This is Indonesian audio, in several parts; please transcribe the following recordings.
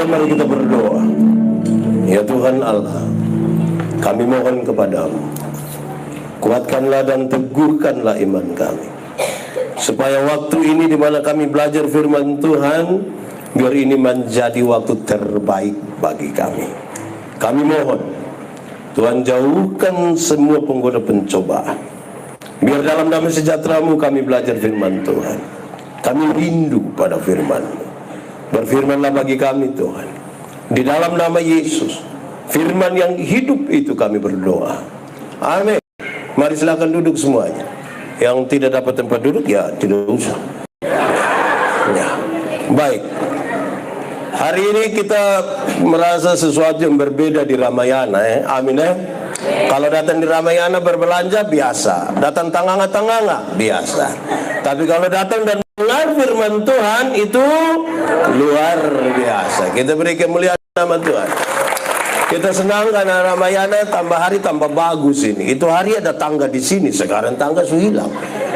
mari kita berdoa. Ya Tuhan Allah, kami mohon kepadamu, kuatkanlah dan teguhkanlah iman kami, supaya waktu ini di mana kami belajar firman Tuhan, biar ini menjadi waktu terbaik bagi kami. Kami mohon Tuhan, jauhkan semua penggoda pencobaan, biar dalam damai sejahtera-Mu kami belajar firman Tuhan. Kami rindu pada firman-Mu. Berfirmanlah bagi kami Tuhan, di dalam nama Yesus, firman yang hidup itu kami berdoa. Amin. Mari silakan duduk semuanya. Yang tidak dapat tempat duduk ya tidak usah. Ya. Baik. Hari ini kita merasa sesuatu yang berbeda di Ramayana, Amin ya. Kalau datang di Ramayana berbelanja biasa, datang tanganga-tanganga biasa. Tapi kalau datang dan dengar firman Tuhan itu luar biasa. Kita beri kemuliaan nama Tuhan. Kita senang karena Ramayana tambah hari tambah bagus ini. Itu hari ada tangga di sini, sekarang tangga sudah hilang.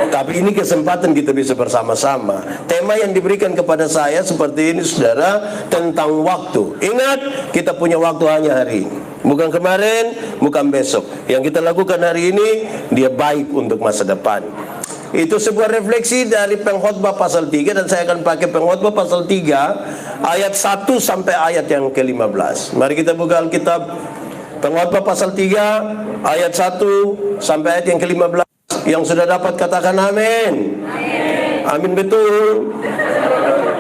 Tapi ini kesempatan kita bisa bersama-sama. Tema yang diberikan kepada saya seperti ini saudara, tentang waktu. Ingat, kita punya waktu hanya hari ini. Bukan kemarin, bukan besok. Yang kita lakukan hari ini, dia baik untuk masa depan. Itu sebuah refleksi dari Pengkhotbah pasal 3, dan saya akan pakai Pengkhotbah pasal 3 ayat 1 sampai ayat yang ke-15. Mari kita buka Alkitab Pengkhotbah pasal 3 ayat 1 sampai ayat yang ke-15. Yang sudah dapat katakan amin. Amin betul.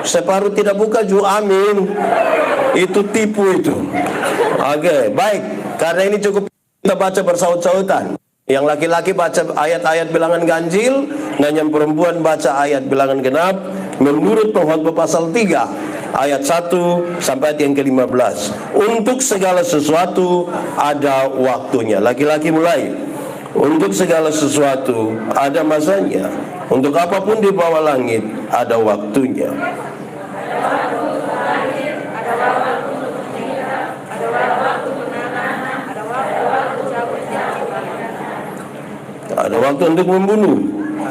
Separuh tidak buka juga amin. Itu tipu itu. Oke, baik. Karena ini cukup kita baca bersaut-sautan. Yang laki-laki baca ayat-ayat bilangan ganjil, dan yang perempuan baca ayat bilangan genap menurut Pengkhotbah pasal 3 ayat 1 sampai ayat yang ke-15. Untuk segala sesuatu ada waktunya. Laki-laki mulai. Untuk segala sesuatu ada masanya. Untuk apapun di bawah langit ada waktunya. Ada waktu untuk membunuh,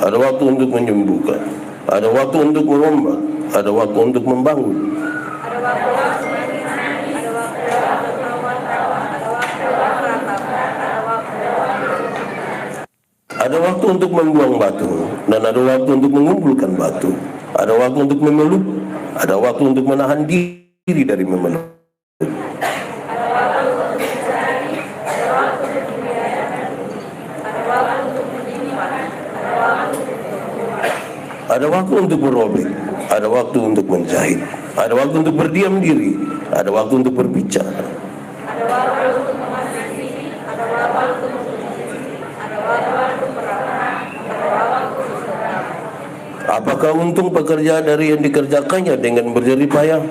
ada waktu untuk menyembuhkan, ada waktu untuk merombak, ada waktu untuk membangun, ada waktu untuk membuang batu, dan ada waktu untuk mengumpulkan batu, ada waktu untuk memeluk, ada waktu untuk menahan diri dari memeluk. Ada waktu untuk merobek, ada waktu untuk menjahit, ada waktu untuk berdiam diri, ada waktu untuk berbicara, ada waktu untuk mengasihi, ada waktu untuk membenci, ada waktu untuk merawat, ada waktu untuk berdoa. Apakah untung pekerjaan dari yang dikerjakannya dengan berjerih payah?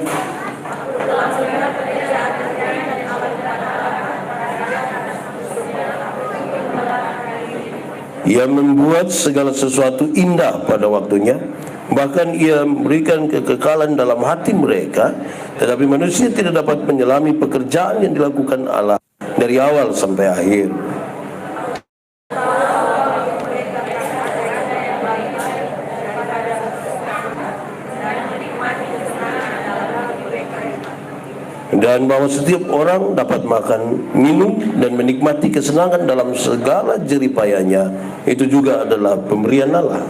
Ia membuat segala sesuatu indah pada waktunya, bahkan ia memberikan kekekalan dalam hati mereka. Tetapi manusia tidak dapat menyelami pekerjaan yang dilakukan Allah dari awal sampai akhir. Dan bahwa setiap orang dapat makan, minum, dan menikmati kesenangan dalam segala jerih payahnya, itu juga adalah pemberian Allah.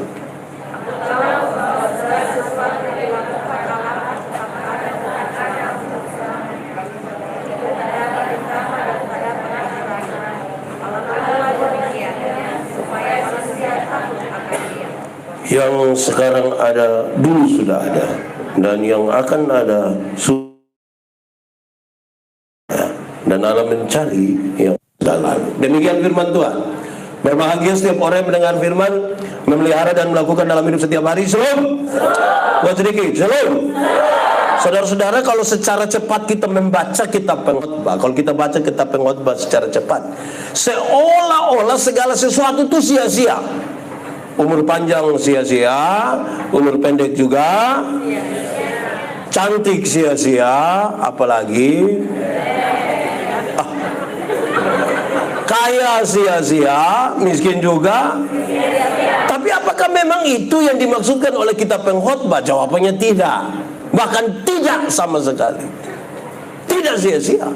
Yang sekarang ada, dulu sudah ada, dan yang akan ada dan Allah mencari yang dalam. Demikian firman Tuhan. Berbahagia setiap orang yang mendengar firman, memelihara dan melakukan dalam hidup setiap hari. Shalom. Buat sedikit. Shalom. Saudara-saudara, kalau secara cepat kita membaca kitab Pengkhotbah, kalau kita baca kitab Pengkhotbah secara cepat, seolah-olah segala sesuatu itu sia-sia. Umur panjang sia-sia, umur pendek juga, cantik sia-sia, apalagi kaya sia-sia, miskin juga. Tapi apakah memang itu yang dimaksudkan oleh kitab Pengkhotbah? Jawabannya tidak. Bahkan tidak sama sekali. Tidak sia-sia.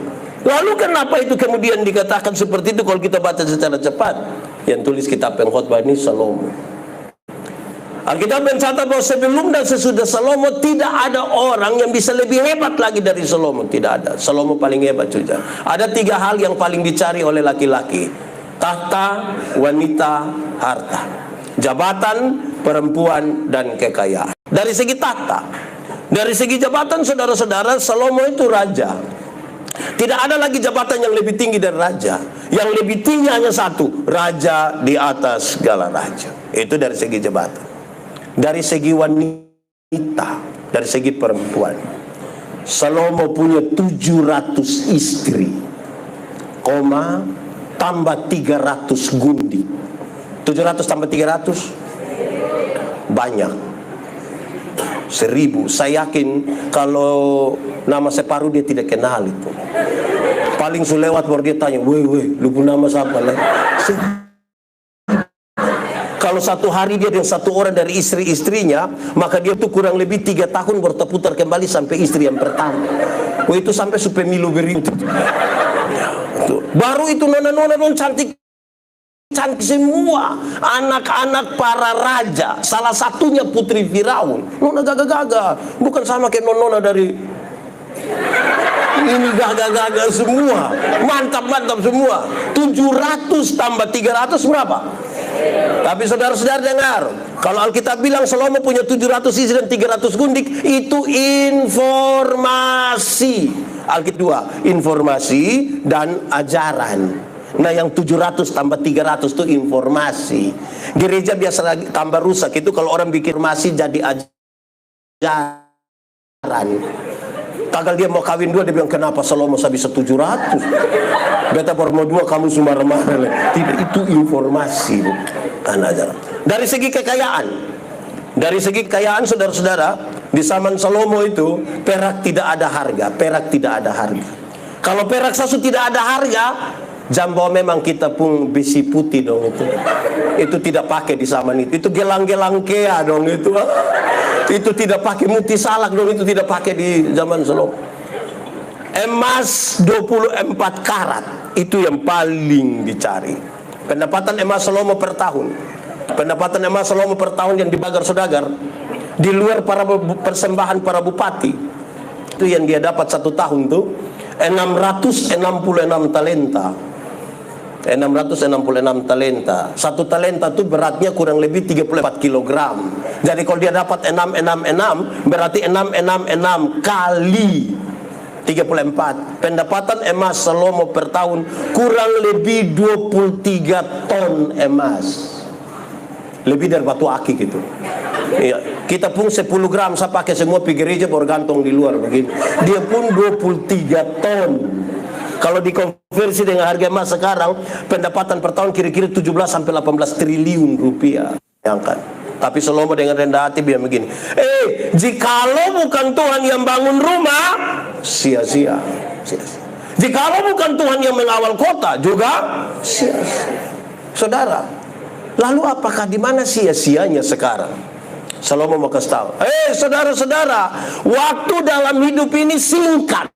Lalu kenapa itu kemudian dikatakan seperti itu kalau kita baca secara cepat? Yang tulis kitab pengkhotbah ini Salomo. Alkitab mencatat bahwa sebelum dan sesudah Salomo tidak ada orang yang bisa lebih hebat lagi dari Salomo. Tidak ada. Salomo paling hebat juga. Ada 3 hal yang paling dicari oleh laki-laki: tahta, wanita, harta, jabatan, perempuan, dan kekayaan. Dari segi tahta, dari segi jabatan, saudara-saudara, Salomo itu raja. Tidak ada lagi jabatan yang lebih tinggi dari raja. Yang lebih tinggi hanya satu: raja di atas segala raja. Itu dari segi jabatan. Dari segi wanita, dari segi perempuan, Salomo punya 700 istri, tambah 300 gundik. 700 tambah 300 banyak, 1000. Saya yakin kalau nama separuh dia tidak kenal itu. Paling sulewat baru dia tanya, weh, lu punya nama siapa lah? Kalau satu hari dia dengan satu orang dari istri-istrinya, maka dia tuh kurang lebih 3 tahun berputar kembali sampai istri yang pertama. Itu sampai supaya milu beritu. Baru itu nona-nona cantik semua, anak-anak para raja, salah satunya putri Firaun. Nona gagah-gagah, bukan sama kayak nona dari ini, gagah-gagah semua, mantap-mantap semua. 700 tambah 300 berapa? Tapi saudara-saudara dengar, kalau Alkitab bilang Salomo punya 700 istri dan 300 gundik, itu informasi. Alkitab 2, informasi dan ajaran. Nah, yang 700 tambah 300 itu informasi. Gereja biasa lagi tambah rusak itu kalau orang bikin informasi jadi ajaran. Tagal dia mau kawin 2, dia bilang, kenapa Salomo saya bisa 700? Beta baru mau 2, kamu cuma marah. Tidak, itu informasi, bukan ajaran. Dari segi kekayaan, saudara-saudara, di zaman Salomo itu perak tidak ada harga. Kalau perak sasu tidak ada harga, jambau memang kita pun besi putih dong itu. Itu tidak pakai di zaman itu. Itu gelang-gelang kea dong itu. Itu tidak pakai muti salak dong, itu tidak pakai di zaman Salomo. Emas 24 karat itu yang paling dicari. Pendapatan emas Salomo per tahun. Pendapatan emas Salomo per tahun yang dibagar saudagar, di luar para persembahan para bupati, itu yang dia dapat satu tahun tuh 666 talenta. 666 talenta. Satu talenta itu beratnya kurang lebih 34 kg. Jadi kalau dia dapat 666 berarti 666 kali 34. Pendapatan emas Salomo per tahun kurang lebih 23 ton emas. Lebih dari batu akik itu. Iya, kita pun 10 gram saya pakai semua pergi gereja bergantung di luar begini. Dia pun 23 ton. Kalau dikonversi dengan harga emas sekarang, pendapatan per tahun kira-kira 17 sampai 18 triliun rupiah. Yang kan. Tapi Salomo dengan rendah hati bilang begini, jikalau bukan Tuhan yang bangun rumah, sia-sia. Jikalau bukan Tuhan yang mengawal kota, juga sia-sia. Saudara, lalu apakah di mana sia-sianya sekarang? Salomo mau kasih tahu, saudara-saudara, waktu dalam hidup ini singkat.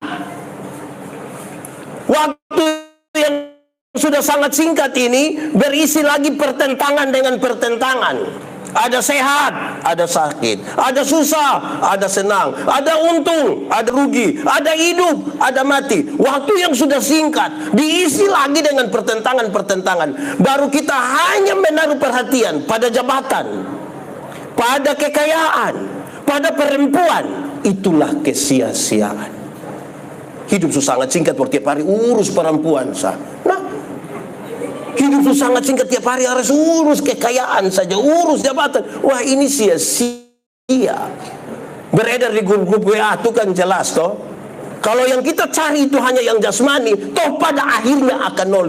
Waktu yang sudah sangat singkat ini berisi lagi pertentangan dengan pertentangan. Ada sehat, ada sakit, ada susah, ada senang, ada untung, ada rugi, ada hidup, ada mati. Waktu yang sudah singkat diisi lagi dengan pertentangan-pertentangan. Baru kita hanya menaruh perhatian pada jabatan, pada kekayaan, pada perempuan. Itulah kesia-siaan. Hidup sangat singkat, tiap hari urus perempuan sah. Nah, hidup sangat singkat, tiap hari harus urus kekayaan saja, urus jabatan. Wah, ini sia-sia. Beredar di grup-grup WA itu kan jelas toh. Kalau yang kita cari itu hanya yang jasmani, toh pada akhirnya akan nol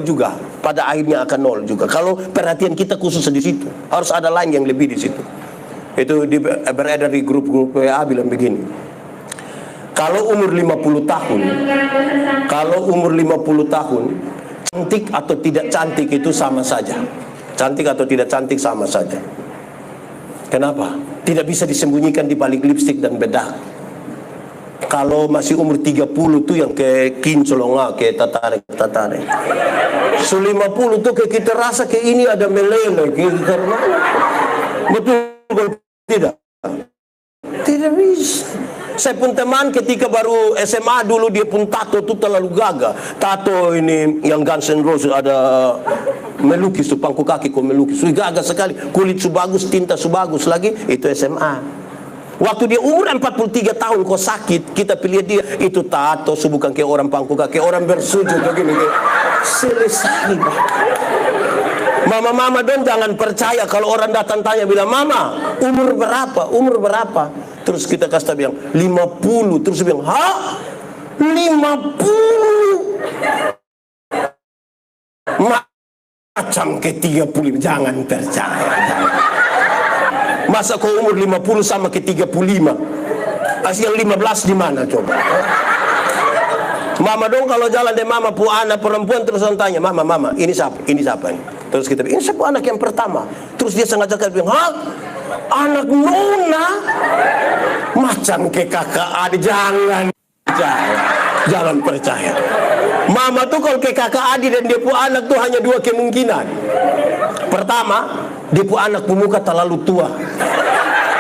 juga. Kalau perhatian kita khusus di situ, harus ada lain yang lebih di situ. Itu beredar di grup-grup WA bilang begini. Kalau umur 50 tahun, cantik atau tidak cantik itu sama saja. Cantik atau tidak cantik sama saja. Kenapa? Tidak bisa disembunyikan di balik lipstik dan bedak. Kalau masih umur 30 tuh yang ke kincolonga, ke tatarik. So 50 tuh kayak kita rasa kayak ini ada meleleh, karena betul tidak? Tidak bisa. Saya pun teman ketika baru SMA dulu, dia pun tato tuh terlalu gagah. Tato ini yang Guns N' Roses ada melukis tuh, pangku kaki kok melukis. Gagah sekali, kulit su bagus, tinta su bagus lagi, itu SMA. Waktu dia umur 43 tahun kok sakit, kita pilih dia, itu tato su bukan kayak orang pangku kaki, orang bersujud begini kayak selesai. Mama dong jangan percaya kalau orang datang tanya bilang, "Mama, umur berapa? Umur berapa?" Terus kita kasih bilang 50. Terus dia bilang, "Hah? 50?" Macam ke 30, jangan percaya. Masa kau umur 50 sama ke 35? Yang 15 di mana coba? Mama dong kalau jalan deh mama pu anak perempuan terus orang tanya, "Mama, ini siapa? Ini siapa ini?" Terus kita bilang, "Ini siapa anak yang pertama?" Terus dia sengaja bilang, "Hah? Anak Nona?" Macam ke kakak adik, jangan percaya. Jangan percaya. Mama tuh kalau ke kakak adik dan dia pu anak tuh hanya dua kemungkinan. Pertama, dia pu anak pu muka terlalu tua.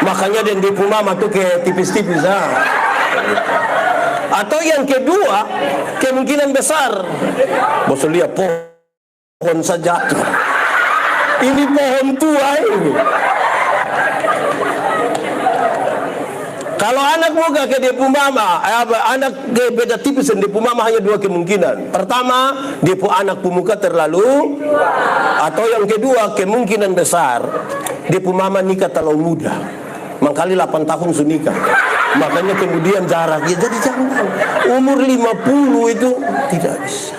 Makanya dia pu mama tuh kayak tipis-tipis. Atau yang kedua, kemungkinan besar, bos lihat pohon saja. Ini pohon tua ini. Kalau anak muka ke dia pu mama, anak beda tipis dan dia pu mama hanya dua kemungkinan. Pertama, dia pu anak pu muka terlalu, atau yang kedua kemungkinan besar dia pu mama nikah terlalu muda. Mangkali 8 tahun sudah nikah. Makanya kemudian jaraknya. Jadi jangan umur 50 itu tidak bisa.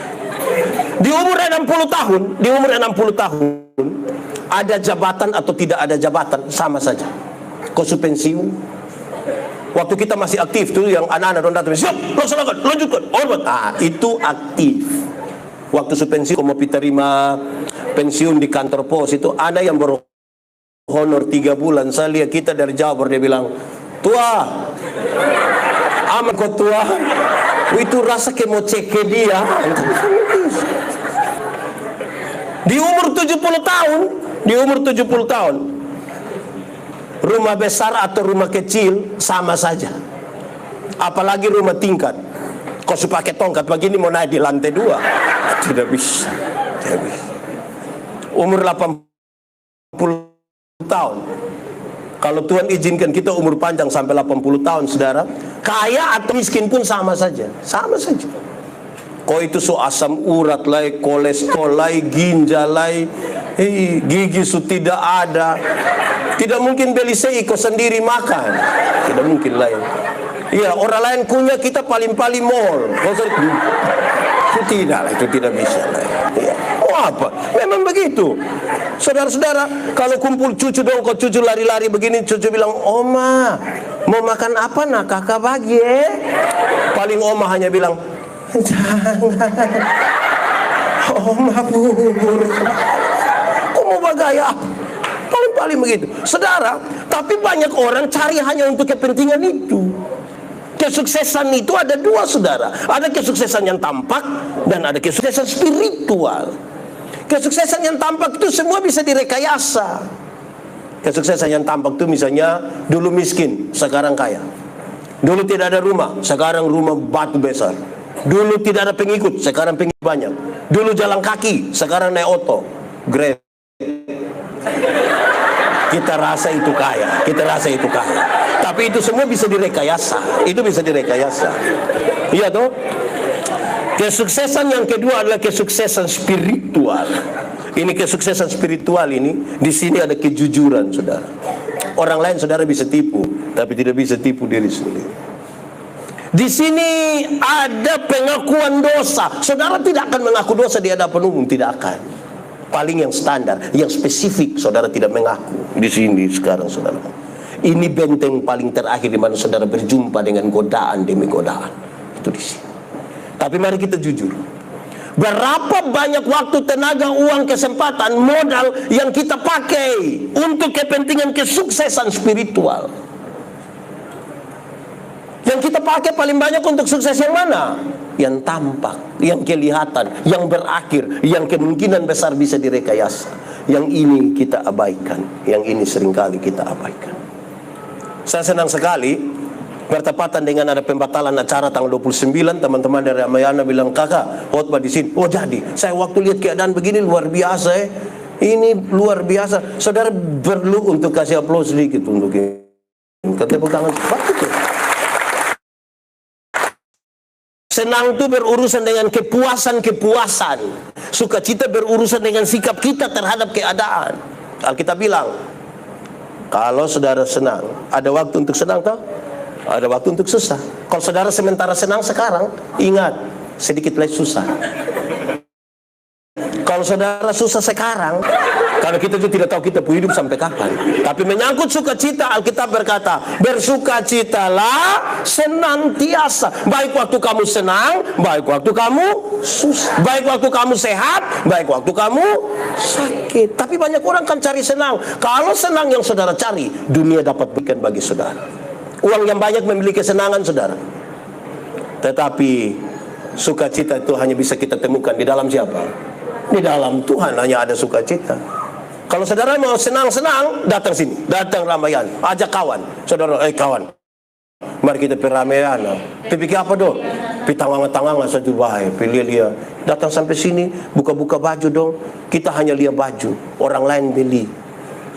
Di umur 60 tahun ada jabatan atau tidak ada jabatan sama saja. Kau su pensiun. Waktu kita masih aktif tuh yang anak-anak orang datang, "Siap, laksanakan, lanjutkan, hormat." Itu aktif. Waktu su pensiun, mau terima pensiun di kantor pos itu ada yang baru honor 3 bulan. Saya lihat kita dari jauh dia bilang, "Tua, amat kok tua." Itu rasa kayak mau cek ke dia. Di umur 70 tahun, rumah besar atau rumah kecil sama saja. Apalagi rumah tingkat. Kau su pakai tongkat begini mau naik di lantai 2. Tidak bisa. Tidak bisa. Umur 80 tahun. Kalau Tuhan izinkan kita umur panjang sampai 80 tahun, saudara, kaya atau miskin pun sama saja. Sama saja. Kau itu so asam urat lai, kolesterol lai, ginjal lai, gigi su tidak ada. Tidak mungkin beli seiko sendiri makan. Tidak mungkin lain. Iya, orang lain punya, kita paling-paling mall. Itu tidak bisa. Ya. Apa? Memang begitu. Saudara-saudara, kalau kumpul cucu dong, kok cucu lari-lari begini, cucu bilang, "Oma, mau makan apa nak? Kakak bagi Paling oma hanya bilang, "Jangan. Oma bubur." Kok mau bagaya? Paling begitu. Saudara, tapi banyak orang cari hanya untuk kepentingan itu. Kesuksesan itu ada dua, saudara. Ada kesuksesan yang tampak dan ada kesuksesan spiritual. Kesuksesan yang tampak itu semua bisa direkayasa. Kesuksesan yang tampak itu misalnya dulu miskin, sekarang kaya. Dulu tidak ada rumah, sekarang rumah batu besar. Dulu tidak ada pengikut, sekarang pengikut banyak. Dulu jalan kaki, sekarang naik oto, Grab. Kita rasa itu kaya, tapi itu semua bisa direkayasa. Itu bisa direkayasa. Iya toh? Kesuksesan yang kedua adalah kesuksesan spiritual. Ini kesuksesan spiritual ini, di sini ada kejujuran, saudara. Orang lain saudara bisa tipu, tapi tidak bisa tipu diri sendiri. Di sini ada pengakuan dosa. Saudara tidak akan mengaku dosa di hadapan umum, tidak akan. Paling yang standar, yang spesifik saudara tidak mengaku. Di sini sekarang saudara. Ini benteng paling terakhir di mana saudara berjumpa dengan godaan demi godaan. Itu di sini. Tapi mari kita jujur. Berapa banyak waktu, tenaga, uang, kesempatan, modal yang kita pakai untuk kepentingan kesuksesan spiritual. Yang Yang kita pakai paling banyak untuk sukses yang mana? Yang tampak, yang kelihatan, yang berakhir, yang kemungkinan besar bisa direkayasa. Yang ini kita abaikan, yang ini seringkali kita abaikan. Saya senang sekali bertepatan dengan ada pembatalan acara tanggal 29, teman-teman dari Ramayana bilang, kakak khotbah di sini. Oh jadi, saya waktu lihat keadaan begini luar biasa Ini luar biasa. Saudara perlu untuk kasih aplaus sedikit untuk ini. Tepuk tangan. Betul. Senang itu berurusan dengan kepuasan-kepuasan. Sukacita berurusan dengan sikap kita terhadap keadaan. Alkitab bilang, kalau saudara senang, ada waktu untuk senang toh? Ada waktu untuk susah. Kalau saudara sementara senang sekarang, ingat, sedikit lagi susah. Kalau saudara susah sekarang, karena kita juga tidak tahu kita hidup sampai kapan. Tapi menyangkut sukacita, Alkitab berkata, bersukacitalah senantiasa. Baik waktu kamu senang, baik waktu kamu susah. Baik waktu kamu sehat, baik waktu kamu sakit. Tapi banyak orang kan cari senang. Kalau senang yang saudara cari, dunia dapat berikan bagi saudara. Uang yang banyak memiliki kesenangan saudara. Tetapi sukacita itu hanya bisa kita temukan di dalam siapa? Di dalam Tuhan hanya ada sukacita. Kalau saudara mau senang-senang, datang sini, datang Ramayana, ajak kawan. Saudara, kawan, mari kita pergi Ramayana. Pikir apa dong? Tangan-tangan saja baik, pilih dia. Datang sampai sini, buka-buka baju dong. Kita hanya lihat baju, orang lain beli.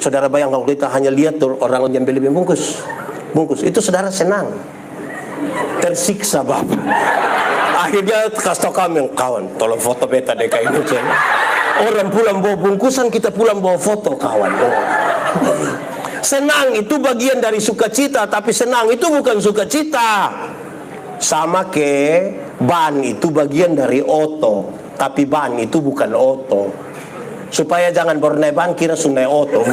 Saudara bayang kalau kita hanya lihat orang yang beli bungkus. Itu saudara senang. Tersiksa Bapak. Akhirnya kasih tau kami, kawan, tolong foto beta deh kayak ini. Orang pulang bawa bungkusan, kita pulang bawa foto, kawan. Senang itu bagian dari sukacita, tapi senang itu bukan sukacita. Sama ke ban itu bagian dari oto, tapi ban itu bukan oto. Supaya jangan baru naik ban kira sunai oto.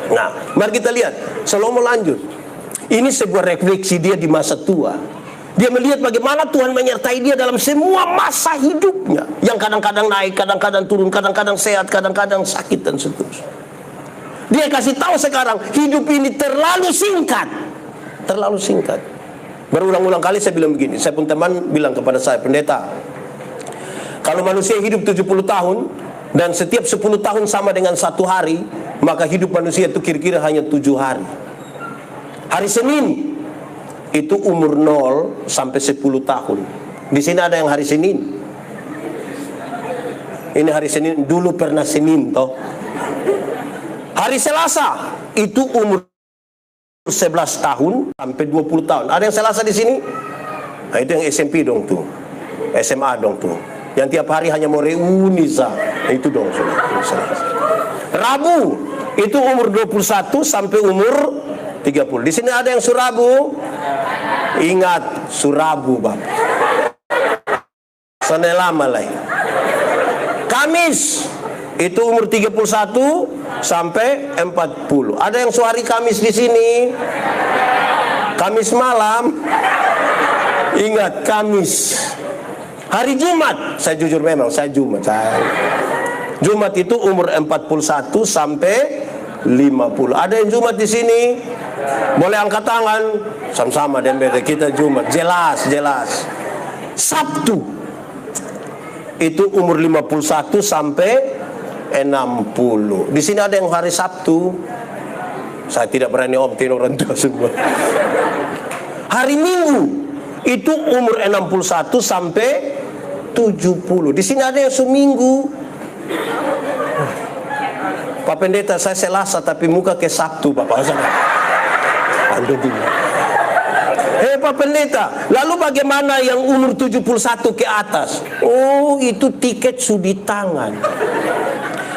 Nah, mari kita lihat. Salomo lanjut. Ini sebuah refleksi dia di masa tua. Dia melihat bagaimana Tuhan menyertai dia dalam semua masa hidupnya. Yang kadang-kadang naik, kadang-kadang turun, kadang-kadang sehat, kadang-kadang sakit dan seterusnya. Dia kasih tahu sekarang, hidup ini terlalu singkat. Terlalu singkat. Berulang-ulang kali saya bilang begini. Saya pun teman bilang kepada saya, pendeta, kalau manusia hidup 70 tahun, dan setiap 10 tahun sama dengan 1 hari, maka hidup manusia itu kira-kira hanya 7 hari. Hari Senin itu umur 0 sampai 10 tahun. Di sini ada yang hari Senin. Ini hari Senin, dulu pernah Senin toh. Hari Selasa itu umur 11 tahun sampai 20 tahun. Ada yang Selasa di sini? Nah, itu yang SMP dong tuh. SMA dong tuh. Yang tiap hari hanya mau reuni sah. Nah, itu dong. Rabu itu umur 21 sampai umur 30. Di sini ada yang Surabu. Ingat, Surabu Bapak. Sana lama lah. Kamis itu umur 31 sampai 40. Ada yang suari Kamis di sini. Kamis malam. Ingat, Kamis. Hari Jumat, saya jujur memang saya Jumat. Jumat itu umur 41 sampai 50. Ada yang Jumat di sini? Boleh angkat tangan. Sama-sama dan beda kita Jumat. Jelas. Sabtu itu umur 51 sampai 60. Di sini ada yang hari Sabtu. Saya tidak berani omongin orang tua semua. Hari Minggu itu umur 61 sampai 70. Di sini ada yang seminggu. Pak Pendeta, saya Selasa tapi muka ke Sabtu, Bapak. Pak Pendeta, lalu bagaimana yang umur 71 ke atas? Oh, itu tiket sudah di tangan.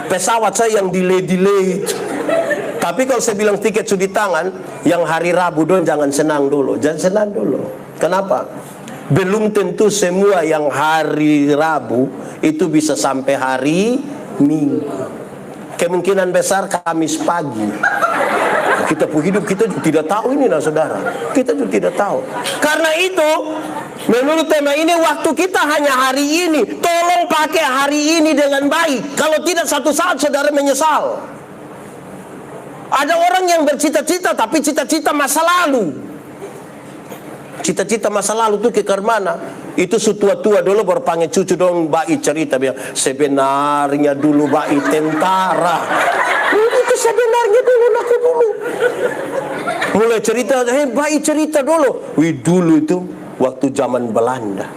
Pesawat saya yang delay. Tapi kalau saya bilang tiket sudah di tangan, yang hari Rabu dong jangan senang dulu. Kenapa? Belum tentu semua yang hari Rabu itu bisa sampai hari Minggu. Kemungkinan besar Kamis pagi. Kita hidup kita juga tidak tahu ini nah saudara. Kita juga tidak tahu. Karena itu menurut tema ini waktu kita hanya hari ini. Tolong pakai hari ini dengan baik. Kalau tidak satu saat saudara menyesal. Ada orang yang bercita-cita tapi cita-cita masa lalu. Cita-cita masa lalu tuh ke mana? Itu tua-tua dulu baru panggil cucu dong bai cerita bilang sebenarnya dulu bai tentara. Itu sebenarnya dulu aku dulu. Mulai cerita, bai cerita dulu. Wih dulu itu waktu zaman Belanda.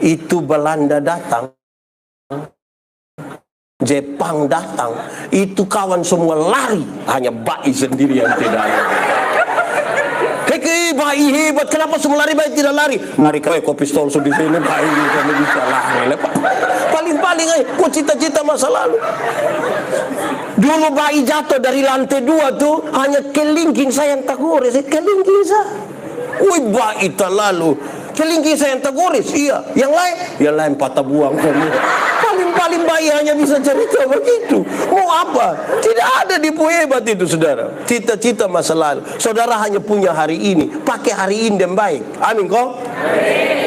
Itu Belanda datang, Jepang datang, itu kawan semua lari, hanya bai sendiri yang tidak ada. Hei, bai hebat, kenapa semua lari, bai tidak lari? Mari kau pistol di sini, bai kamu bisa lari. Paling-paling, kau cita-cita masa lalu. Dulu bai jatuh dari lantai 2 tuh, hanya kelingking saya yang tak gores, kelingking saya. Wih, bai tak lalu. Kelingking saya yang tergoris, iya. Yang lain patah buang semua. Paling bayi hanya bisa cerita begitu. Mau apa? Tidak ada tipu hebat itu, saudara. Cita-cita masa lalu. Saudara hanya punya hari ini. Pakai hari ini yang baik. Amin kok?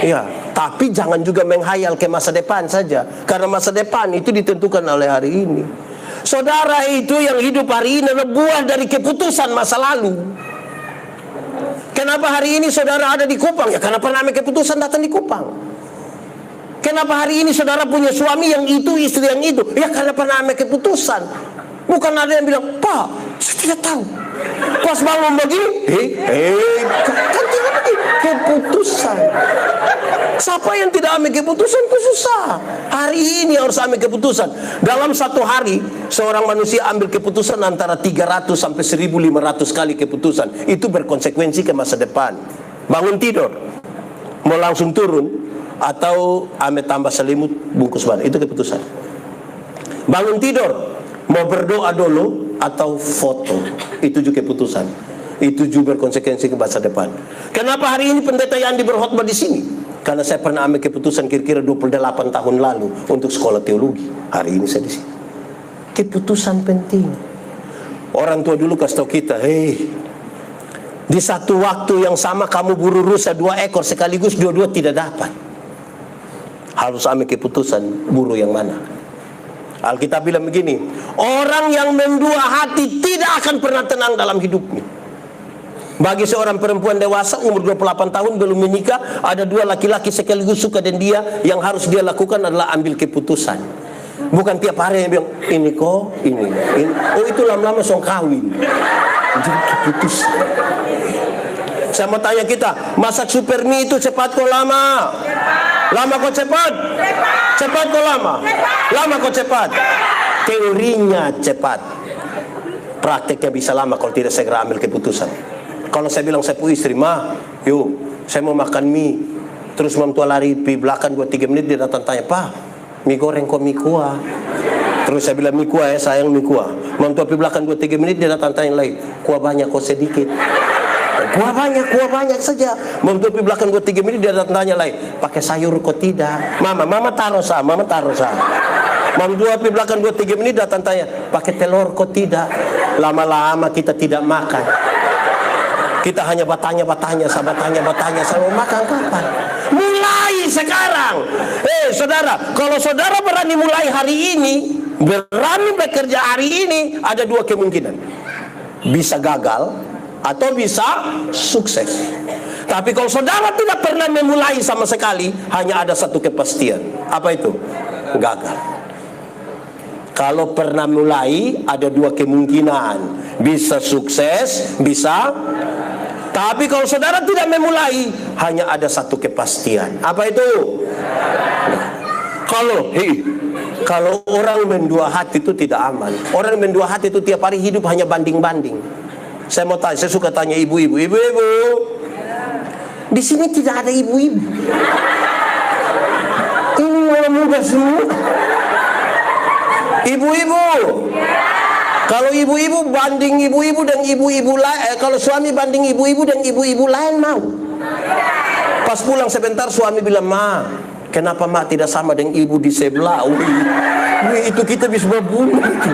Iya. Tapi jangan juga menghayal ke masa depan saja. Karena masa depan itu ditentukan oleh hari ini. Saudara itu yang hidup hari ini adalah buah dari keputusan masa lalu. Kenapa hari ini saudara ada di Kupang? Ya karena pernah ambil keputusan datang di Kupang. Kenapa hari ini saudara punya suami yang itu, istri yang itu? Ya karena pernah ambil keputusan. Bukan ada yang bilang, Pak, saya tidak tahu. Pas bangun begini, kan tidak begini. Keputusan. Siapa yang tidak ambil keputusan itu susah. Hari ini harus ambil keputusan. Dalam satu hari, seorang manusia ambil keputusan antara 300 sampai 1.500 kali keputusan. Itu berkonsekuensi ke masa depan. Bangun tidur, mau langsung turun, atau ambil tambah selimut, bungkus banget. Itu keputusan. Bangun tidur, mau berdoa dulu atau foto, itu juga keputusan. Itu juga berkonsekuensi ke masa depan. Kenapa hari ini pendeta Yandi berkhotbah di sini? Karena saya pernah ambil keputusan kira-kira 28 tahun lalu untuk sekolah teologi. Hari ini saya di sini. Keputusan penting. Orang tua dulu kasih tahu kita, di satu waktu yang sama kamu buru rusa 2 ekor sekaligus, dua-dua tidak dapat. Harus ambil keputusan buru yang mana. Alkitab bilang begini, orang yang mendua hati tidak akan pernah tenang dalam hidupnya. Bagi seorang perempuan dewasa umur 28 tahun belum menikah, ada 2 laki-laki sekaligus suka dan dia, yang harus dia lakukan adalah ambil keputusan. Bukan tiap hari yang bilang ini kok, ini. Oh itu lama-lama song kawin. Jadi keputusan. Saya mau tanya kita, masak super mie itu cepat kok lama? Lama kok cepat? Cepat kok lama? Lama kok cepat? Teorinya cepat, prakteknya bisa lama kalau tidak segera ambil keputusan. Kalau saya bilang saya punya istri, Ma, yuk saya mau makan mie. Terus mam tua lari di belakang 2-3 menit, dia datang tanya, Pak, mie goreng kok mie kuah? Terus saya bilang mie kuah ya sayang, mie kuah. Mam tua di belakang 2-3 menit, dia datang tanya lagi, kuah banyak kok sedikit? Kuah banyak saja. Mam tua di belakang 2-3 menit, dia datang tanya lagi, pakai sayur kok tidak? Mama taruh sah. Mam tua di belakang 2-3 menit datang tanya, pakai telur kok tidak? Lama-lama kita tidak makan. Kita hanya bertanya, sama makan kapan? Mulai sekarang. Saudara, kalau saudara berani mulai hari ini, berani bekerja hari ini, ada 2 kemungkinan. Bisa gagal atau bisa sukses. Tapi kalau saudara tidak pernah memulai sama sekali, hanya ada satu kepastian. Apa itu? Gagal. Kalau pernah mulai, ada 2 kemungkinan. Bisa sukses, bisa. Tapi kalau saudara tidak memulai, hanya ada satu kepastian. Apa itu? Kalau orang mendua hati itu tidak aman. Orang mendua hati itu tiap hari hidup hanya banding-banding. Saya mau tanya, saya suka tanya ibu-ibu. Ibu-ibu, di sini tidak ada ibu-ibu. Ini orang muda semua. Ibu-ibu, kalau ibu-ibu banding ibu-ibu dan ibu-ibu lain, kalau suami banding ibu-ibu dan ibu-ibu lain mau? Pas pulang sebentar suami bilang, Ma, kenapa Ma tidak sama dengan ibu di sebelah? Itu kita bisa berbunuh itu.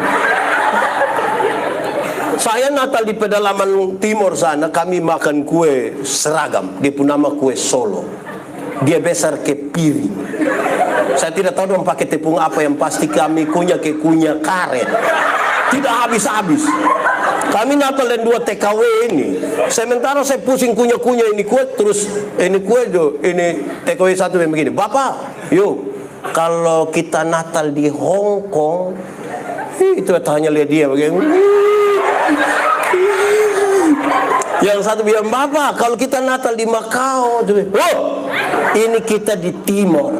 Saya Natal di pedalaman timur sana, kami makan kue seragam. Dia pun nama kue Solo. Dia besar ke piring. Saya tidak tahu dong pakai tepung apa, yang pasti kami kunyah ke kunyah karet. Tidak habis-habis. Kami Natal dan 2 TKW ini. Sementara saya pusing kunyah-kunyah ini kue, terus ini kue tuh, ini TKW 1 yang begini. Bapak, yuk, kalau kita Natal di Hong Kong, itu tanya lihat dia begini. Yang satu bilang, Bapak, kalau kita Natal di Macau, oh, ini kita di Timor.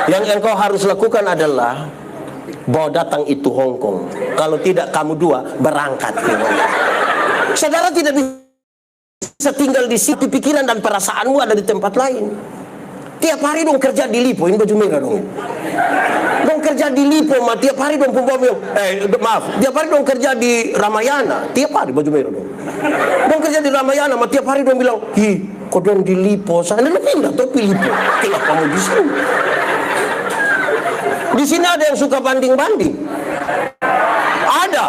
Yang engkau harus lakukan adalah bawa datang itu Hong Kong. Kalau tidak kamu 2 berangkat. Saudara tidak bisa tinggal di situ, pikiran dan perasaanmu ada di tempat lain. Tiap hari dong kerja di Lipo, ini baju merah dong. Dong kerja di Lipo, tiap hari dong tiap hari dong kerja di Ramayana, tiap hari baju merah dong. Dong kerja di Ramayana, tiap hari dong bilang, kok dong di Lipo, sana lu pindah topi Lipo. Kenapa kamu di sini? Di sini ada yang suka banding-banding. Ada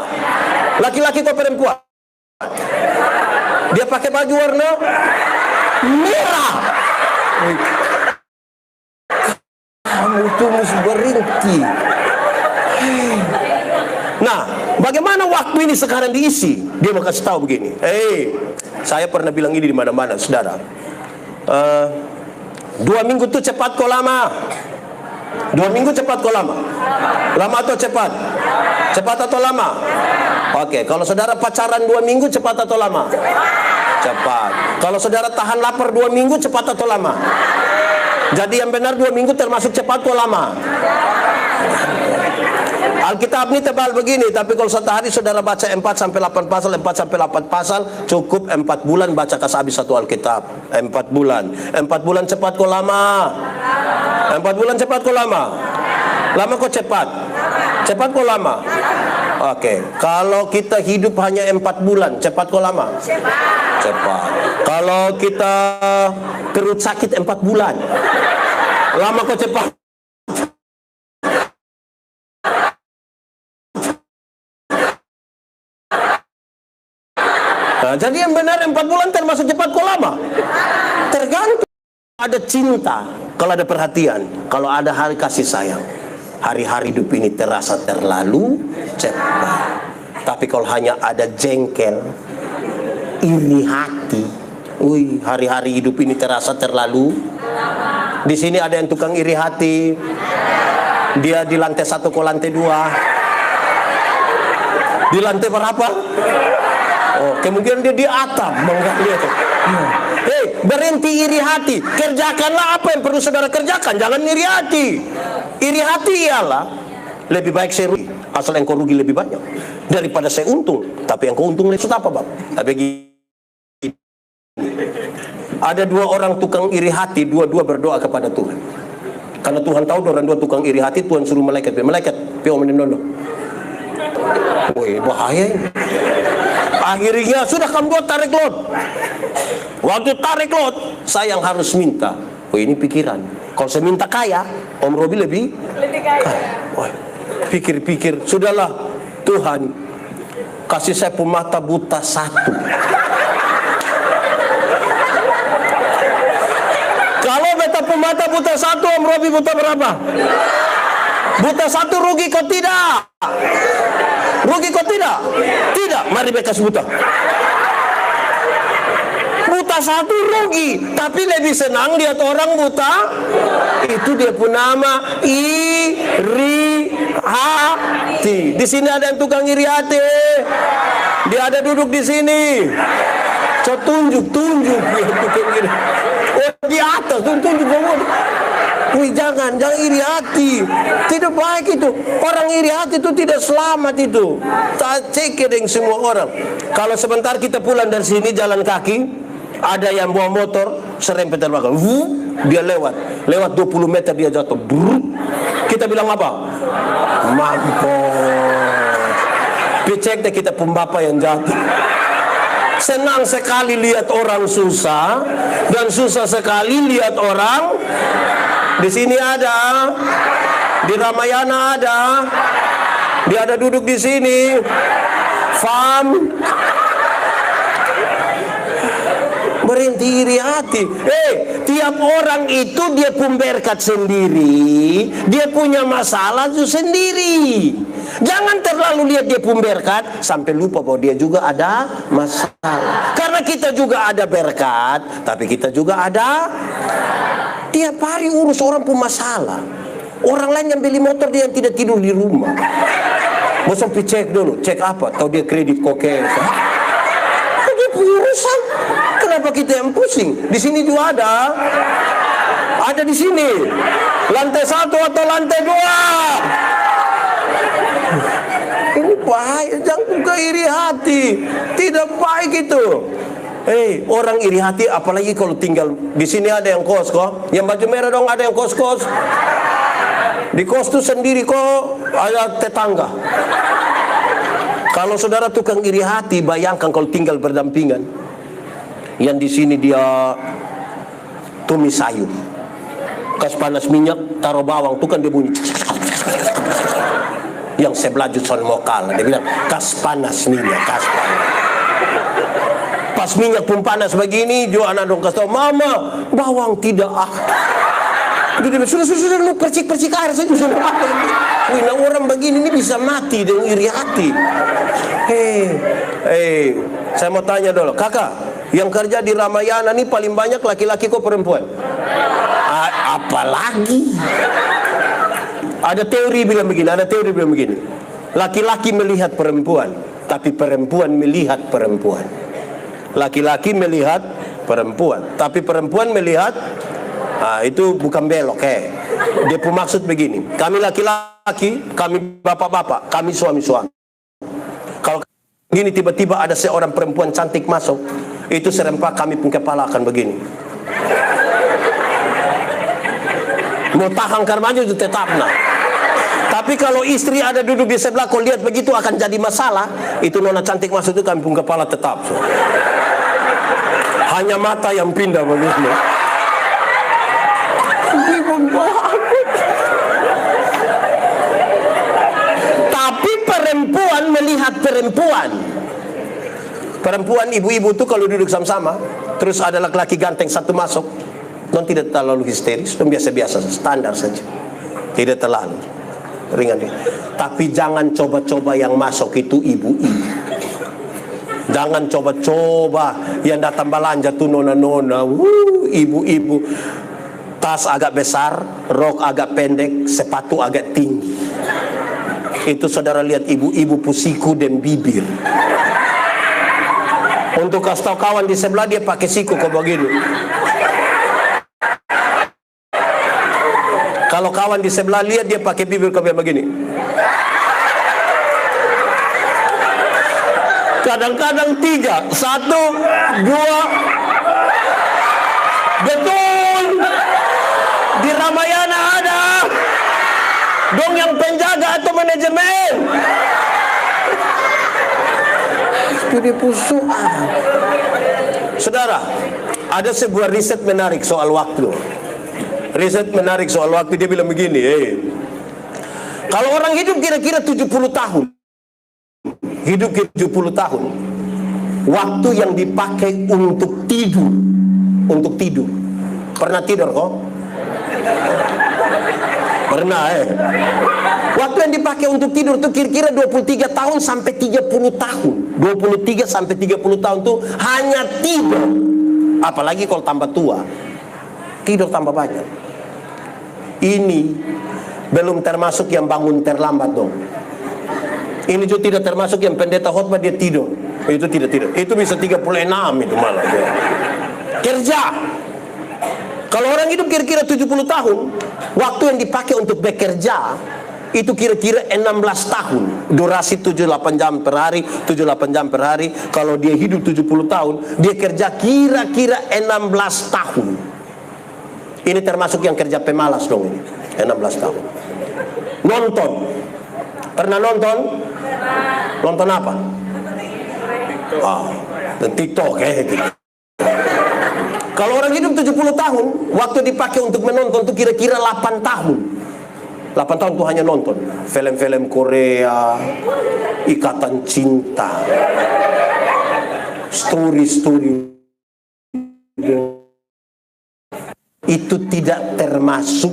laki-laki atau perempuan. Dia pakai baju warna merah. Kamu tuh mesti berhenti. Nah, bagaimana waktu ini sekarang diisi? Dia mau kasih tahu begini. Saya pernah bilang ini di mana-mana, saudara. 2 minggu tuh cepat kok lama. 2 minggu cepat kok lama? Lama atau cepat? Cepat atau lama? Oke, kalau saudara pacaran 2 minggu cepat atau lama? Cepat. Kalau saudara tahan lapar 2 minggu cepat atau lama? Jadi yang benar 2 minggu termasuk cepat atau lama? Alkitab ini tebal begini, tapi kalau satu hari saudara baca 4-8 pasal, 4-8 pasal, cukup 4 bulan baca habis satu Alkitab. 4 bulan. 4 bulan cepat kok lama? 4 bulan cepat kok lama? Lama kok cepat? Cepat kok lama? Oke, kalau kita hidup hanya 4 bulan, cepat kok lama? Cepat. Kalau kita perut sakit 4 bulan, lama kok cepat? Nah, jadi yang benar 4 bulan termasuk cepat kok lama? Tergantung. Ada cinta, kalau ada perhatian, kalau ada hari kasih sayang. Hari-hari hidup ini terasa terlalu cepat. Tapi kalau hanya ada jengkel, iri hati, hari-hari hidup ini terasa terlalu. Di sini ada yang tukang iri hati. Dia di lantai 1 ke lantai 2. Di lantai berapa? Oh, kemungkinan dia di atap menggali itu. Berhenti iri hati. Kerjakanlah apa yang perlu saudara kerjakan. Jangan iri hati. Iri hati ialah lebih baik saya rugi, asal engkau rugi lebih banyak daripada saya untung. Tapi yang kau untung lebih apa, Bang? Tapi ada 2 orang tukang iri hati, dua-dua berdoa kepada Tuhan. Karena Tuhan tahu orang 2 tukang iri hati, Tuhan suruh malaikat, pio menendono. Woi, bahaya ini. Akhirnya sudah kamu 2 tarik lot. Waktu tarik lot, saya yang harus minta. Ini pikiran. Kalau saya minta kaya, Om Robi lebih kaya. Pikir-pikir, sudahlah Tuhan, kasih saya pemata buta 1. Kalau beta pemata buta 1, Om Robi buta berapa? Buta 1 rugi kok tidak? Rugi kok tidak? Tidak, mari beta buta. Buta 1 rugi, tapi lebih senang lihat orang buta. Itu dia pun nama iri hati. Di sini ada yang tukang iri hati. Dia ada duduk di sini. So tunjuk dia tukang iri. Oh, di atas tunjuk ngomong. Jangan iri hati. Tidak baik itu. Orang iri hati itu tidak selamat itu. Tak cekedeng semua orang. Kalau sebentar kita pulang dari sini jalan kaki, ada yang bawa motor serempet terbakar. Dia lewat 20 meter dia jatuh. Kita bilang apa? Mampus. Picek deh kita pembapa yang jatuh. Senang sekali lihat orang susah dan susah sekali lihat orang. Di sini ada, di Ramayana ada, dia ada duduk di sini. Berhenti iri hati. Tiap orang itu dia pun berkat sendiri, dia punya masalah itu sendiri. Jangan terlalu lihat dia pun berkat sampai lupa bahwa dia juga ada masalah. Karena kita juga ada berkat, tapi kita juga ada tiap hari urus orang pun masalah. Orang lain yang beli motor, dia yang tidak tidur di rumah. Mau sampai cek dulu, cek apa? Tahu dia kredit kokain. Dia punya urusan. Kenapa kita yang pusing? Di sini juga ada di sini. Lantai 1 atau lantai 2. Ini baik, jangan buka iri hati. Tidak baik itu. Orang iri hati, apalagi kalau tinggal di sini ada yang kos kok. Yang baju merah dong, ada yang kos-kos. Di kos tuh sendiri kok, ada tetangga. Kalau saudara tukang iri hati, bayangkan kalau tinggal berdampingan. Yang di sini dia tumis sayur, kas panas minyak, taruh bawang, tuh kan dia bunyi. Yang sebelah Jutson Mokal, dia bilang kas panas minyak, kas panas. Pas minyak pun panas begini, Jo anak dong kasih tahu, mama bawang tidak Dia bilang, sudah lu percik air saja sudah. Nah, orang begini ini bisa mati dengan iri hati. Saya mau tanya dulu, kakak, yang kerja di Ramayana ini paling banyak laki-laki kok perempuan? Apalagi? Ada teori bilang begini, laki-laki melihat perempuan, tapi perempuan melihat perempuan. Laki-laki melihat perempuan, tapi perempuan melihat. Itu bukan belok. Dia pun maksud begini, kami laki-laki, kami bapak-bapak, kami suami-suami. Kalau gini tiba-tiba ada seorang perempuan cantik masuk, itu serempak kami pun kepala akan begini. Mau tahan karena itu tetap nah. Tapi kalau istri ada duduk di sebelah, kau lihat begitu akan jadi masalah. Itu nona cantik masuk itu kami pun kepala tetap. Hanya mata yang pindah begitu. Tapi perempuan melihat perempuan ibu-ibu tuh kalau duduk sama-sama, terus ada laki-laki ganteng satu masuk, non tidak terlalu histeris, non biasa-biasa, standar saja, tidak terlalu ringan. Tapi jangan coba-coba yang masuk itu ibu-ibu. Jangan coba-coba yang datang belanja tuh nona-nona, ibu-ibu. Tas agak besar, rok agak pendek, sepatu agak tinggi. Itu saudara lihat ibu-ibu pusiku dan bibir. Untuk kasih tahu kawan di sebelah, dia pakai siku kok begini. Kalau kawan di sebelah lihat dia pakai bibir kok begini. Kadang-kadang 3, 1, 2. Betul. Di Ramayana ada dong yang penjaga atau manajemen. Studi pusuk. Saudara, ada sebuah riset menarik soal waktu. Dia bilang begini, kalau orang hidup kira-kira 70 tahun, waktu yang dipakai untuk tidur. Pernah tidur kok? Pernah Waktu yang dipakai untuk tidur tuh kira-kira 23 tahun sampai 30 tahun. 23 sampai 30 tahun tuh hanya tidur. Apalagi kalau tambah tua, tidur tambah banyak. Ini belum termasuk yang bangun terlambat dong. Ini juga tidak termasuk yang pendeta khotbah dia tidur. Itu tidak tidur. Itu bisa 36 itu malah. Kerja. Kalau orang hidup kira-kira 70 tahun, waktu yang dipakai untuk bekerja itu kira-kira 16 tahun. Durasi 7-8 jam per hari, 7-8 jam per hari. Kalau dia hidup 70 tahun, dia kerja kira-kira 16 tahun. Ini termasuk yang kerja pemalas dong ini. 16 tahun. Nonton. Pernah nonton? Nonton apa? TikTok gitu. Kalau orang hidup 70 tahun, waktu dipakai untuk menonton itu kira-kira 8 tahun. 8 tahun itu hanya nonton film-film Korea, Ikatan Cinta, story-story itu tidak termasuk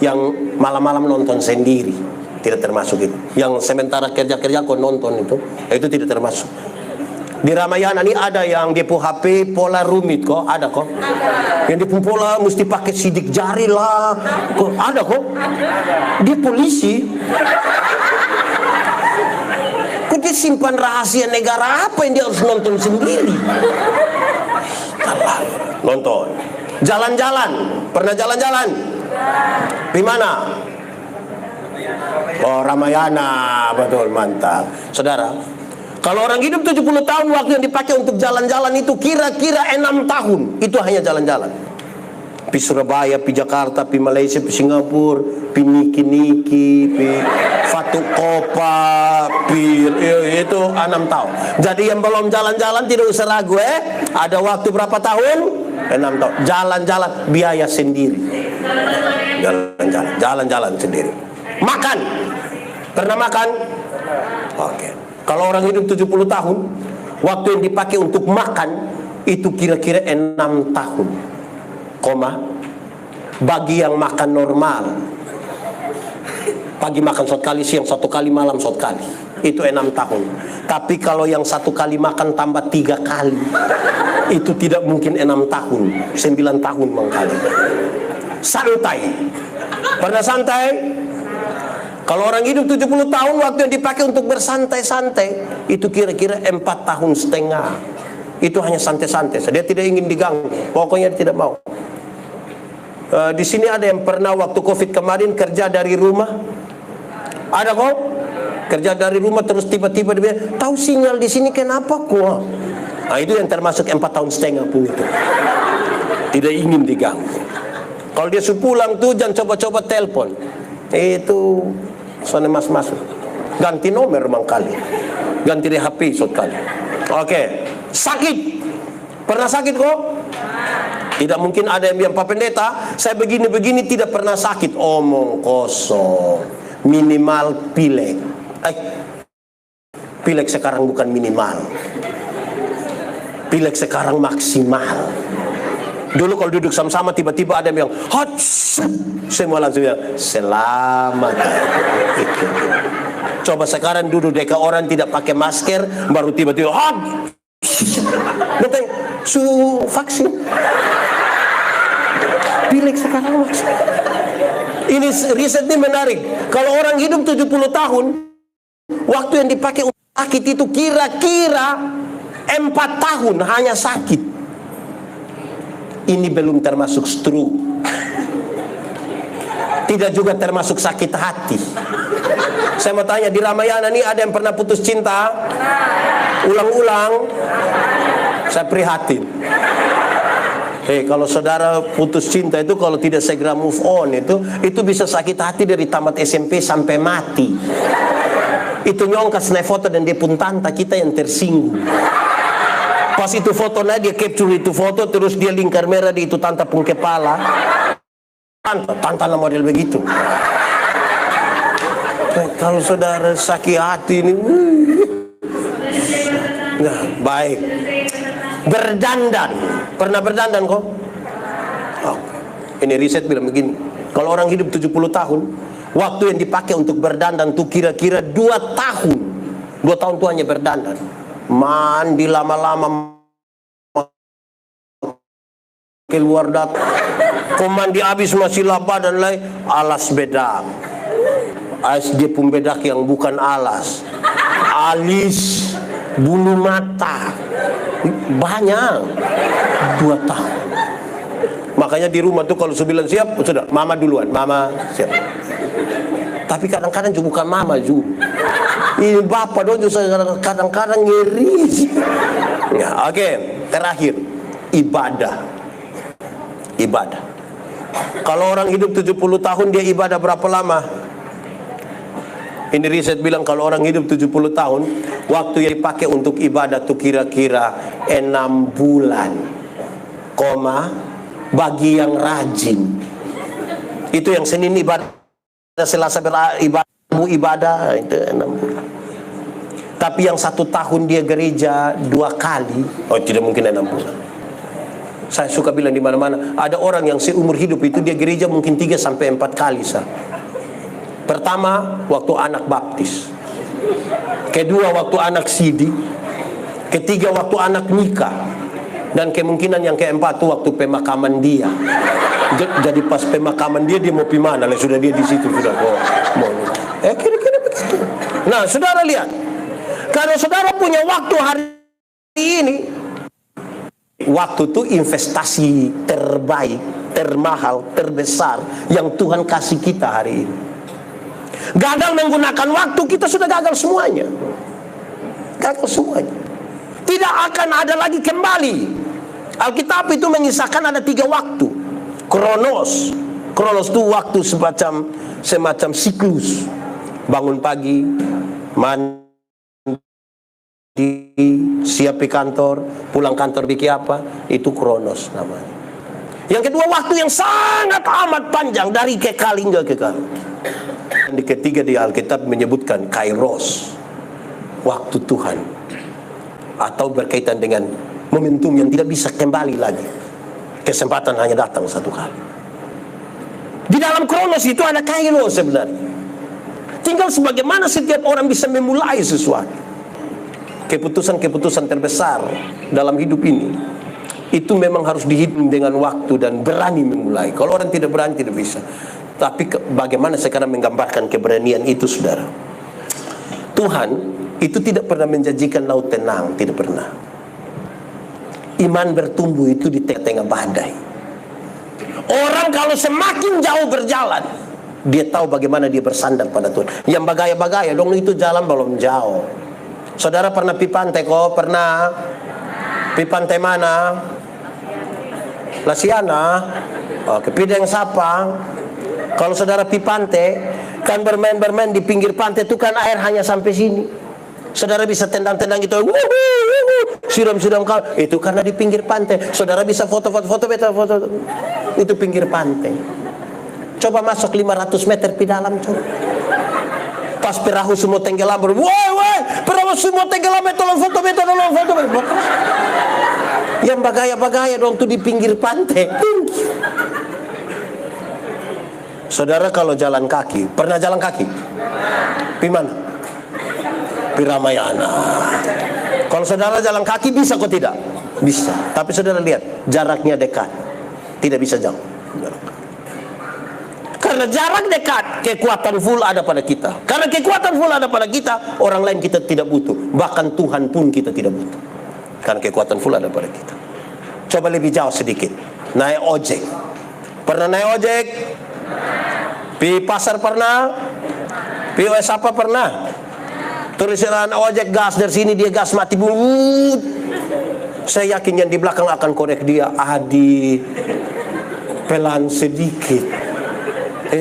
yang malam-malam nonton sendiri, tidak termasuk itu. Yang sementara kerja-kerja kau nonton itu tidak termasuk. Di Ramayana ini ada yang dia HP pola rumit kok, ada kok. Yang dia pola mesti pakai sidik jari lah, kok ada kok. Dia polisi. Kok dia simpan rahasia negara apa yang dia harus nonton sendiri? Nonton. Jalan-jalan, pernah jalan-jalan? Di mana? Oh, Ramayana, betul, mantap. Saudara, kalau orang hidup 70 tahun, waktu yang dipakai untuk jalan-jalan itu kira-kira 6 tahun. Itu hanya jalan-jalan. Pi Surabaya, pi Jakarta, pi Malaysia, pi Singapura, pi Niki-Niki, pi Fatukopa, pi itu 6 tahun. Jadi yang belum jalan-jalan tidak usah ragu, ada waktu berapa tahun? 6 tahun. Jalan-jalan, biaya sendiri. Jalan-jalan sendiri. Makan. Pernah makan? Oke. Kalau orang hidup 70 tahun, waktu yang dipakai untuk makan itu kira-kira 6 tahun. Bagi yang makan normal, pagi makan 1 kali, siang 1 kali, malam 1 kali, itu 6 tahun. Tapi kalau yang 1 kali makan tambah 3 kali, itu tidak mungkin 6 tahun, 9 tahun mengkali. Santai. Pernah santai? Kalau orang hidup 70 tahun, waktu yang dipakai untuk bersantai-santai itu kira-kira 4,5 tahun. Itu hanya santai-santai. Dia tidak ingin diganggu, pokoknya dia tidak mau. Di sini ada yang pernah waktu COVID kemarin kerja dari rumah? Ada kok? Kerja dari rumah terus tiba-tiba dia bilang, tahu sinyal di sini kenapa kok? Nah, itu yang termasuk 4,5 tahun pun itu. Tidak ingin diganggu. Kalau dia pulang tuh jangan coba-coba telepon. Itu soalnya masuk. Ganti nomor mangkali. Ganti di HP sekali. Oke. Sakit. Pernah sakit kok? Tidak mungkin ada yang bilang, Pak Pendeta, saya begini-begini tidak pernah sakit. Omong kosong. Minimal pilek. Pilek sekarang bukan minimal. Pilek sekarang maksimal. Dulu kalau duduk sama-sama tiba-tiba ada yang bilang, hot, semua langsung bilang, selamat. Coba sekarang duduk dekat orang tidak pakai masker, baru tiba-tiba, hot. Betul, su vaksin. Pilek sekarang vaksin. Ini riset ini menarik. Kalau orang hidup 70 tahun, waktu yang dipakai untuk sakit itu kira-kira 4 tahun hanya sakit. Ini belum termasuk stroke. Tidak juga termasuk sakit hati. Saya mau tanya, di Ramayana ini ada yang pernah putus cinta? Ulang-ulang? Saya prihatin. Kalau saudara putus cinta itu kalau tidak segera move on itu bisa sakit hati dari tamat SMP sampai mati. Itu nyongkas naik foto dan dia pun tanta kita yang tersinggung. Pas itu fotonya dia capture itu foto terus dia lingkar merah di itu tanta pun kepala. Tanta model begitu. Kalau saudara sakit hati ini, nah baik. Berdandan, pernah berdandan kok? Oh, ini riset bilang begini. Kalau orang hidup 70 tahun, waktu yang dipakai untuk berdandan tuh kira-kira 2 tahun. 2 tahun tuh hanya berdandan. Mandi lama-lama, keluar dat, komandi habis masih laba dan lain, alas bedak. Dia pun bedak yang bukan alas, alis, bulu mata, banyak. 2 tahun. Makanya di rumah tuh kalau sebilang siap, sudah mama duluan, mama siap. Tapi kadang-kadang juga bukan mama juga. Ini bapak dong juga kadang-kadang ngeri. Ya, oke. Terakhir, ibadah. Ibadah. Kalau orang hidup 70 tahun dia ibadah berapa lama? Ini riset bilang kalau orang hidup 70 tahun, waktu yang dipakai untuk ibadah tuh kira-kira 6 bulan. Bagi yang rajin. Itu yang Senin ibadah, Selasa ibadah itu 6 bulan. Tapi yang 1 tahun dia gereja 2 kali, oh tidak mungkin 6 bulan. Saya suka bilang di mana-mana, ada orang yang seumur hidup itu dia gereja mungkin 3 sampai 4 kali. Pertama, waktu anak baptis. Kedua, waktu anak sidi. Ketiga, waktu anak nikah. Dan kemungkinan yang keempat itu waktu pemakaman dia. Jadi pas pemakaman dia mau pi mana? Sudah dia di situ sudah mau. Kira-kira begitu. Nah, saudara lihat. Kalau saudara punya waktu hari ini, waktu itu investasi terbaik, termahal, terbesar yang Tuhan kasih kita hari ini. Gagal menggunakan waktu, kita sudah gagal semuanya. Gagal semuanya. Tidak akan ada lagi kembali. Alkitab itu mengisahkan ada 3 waktu. Kronos. Kronos itu waktu semacam siklus. Bangun pagi, mandi, siap di kantor, pulang kantor bikin apa, itu kronos namanya. Yang kedua, waktu yang sangat amat panjang, dari kekal hingga kekal. Dan di ketiga di Alkitab menyebutkan kairos, waktu Tuhan, atau berkaitan dengan momentum yang tidak bisa kembali lagi. Kesempatan hanya datang satu kali. Di dalam kronos itu ada kairos sebenarnya. Tinggal sebagaimana setiap orang bisa memulai sesuatu. Keputusan-keputusan terbesar dalam hidup ini itu memang harus dihitung dengan waktu dan berani memulai. Kalau orang tidak berani, tidak bisa. Tapi bagaimana sekarang menggambarkan keberanian itu, saudara? Tuhan itu tidak pernah menjanjikan laut tenang, tidak pernah. Iman bertumbuh itu di tengah-tengah badai. Orang kalau semakin jauh berjalan, dia tahu bagaimana dia bersandar pada Tuhan. Yang bagaya-bagaya dong itu jalan belum jauh. Saudara pernah pi pantai kok? Pernah? Pi pantai mana? Lasiana? Oke, Pideng Sapa. Kalau saudara pi pantai, kan bermain-bermain di pinggir pantai itu kan air hanya sampai sini. Saudara bisa tendang-tendang gitu, siram-siram kau. Itu karena di pinggir pantai. Saudara bisa foto-foto, itu pinggir pantai. Coba masuk 500 meter di dalam, coba. Pas perahu semua tenggelam, woi, perahu semua tenggelam, tolong foto. Yang bagaya-bagaya dong tuh di pinggir pantai. Saudara kalau jalan kaki, pernah jalan kaki? Di mana? Di Ramayana. Kalau saudara jalan kaki bisa kok tidak? Bisa. Tapi saudara lihat, jaraknya dekat. Tidak bisa jauh. Karena jarak dekat, kekuatan full ada pada kita. Karena kekuatan full ada pada kita, orang lain kita tidak butuh. Bahkan Tuhan pun kita tidak butuh. Karena kekuatan full ada pada kita. Coba lebih jauh sedikit. Naik ojek. Pernah naik ojek? Pi pasar pernah? Pi apa pernah? Tulisan ojek gas dari sini, dia gas mati. Saya yakin yang di belakang akan korek dia. Adi, pelan sedikit.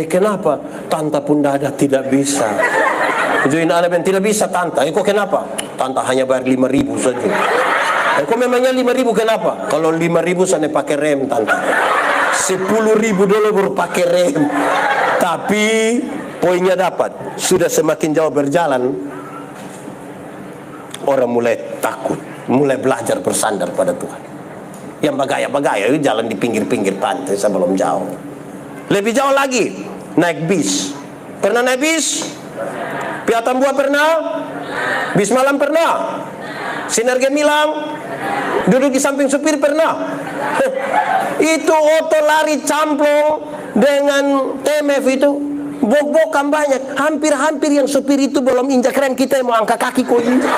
Kenapa? Tanta pun ada tidak bisa. Join anak yang tidak bisa tanta. Kok kenapa? Tanta hanya bayar 5.000 saja. Kok memangnya 5.000 kenapa? Kalau 5.000 sana pakai rem tanta. 10.000 dulu baru pakai rem. Tapi poinnya dapat. Sudah semakin jauh berjalan, orang mulai takut, mulai belajar bersandar pada Tuhan. Yang bagaya-bagaya itu jalan di pinggir-pinggir pantai sebelum jauh. Lebih jauh lagi, naik bis. Pernah naik bis? Piatan Buah pernah? Bis malam pernah? Sinar Gemilang? Duduk di samping supir pernah? Itu oto lari camplong dengan TMF itu. Bok-bokan banyak. Hampir-hampir yang supir itu belum injak rem, kita yang mau angkat kaki kok injak.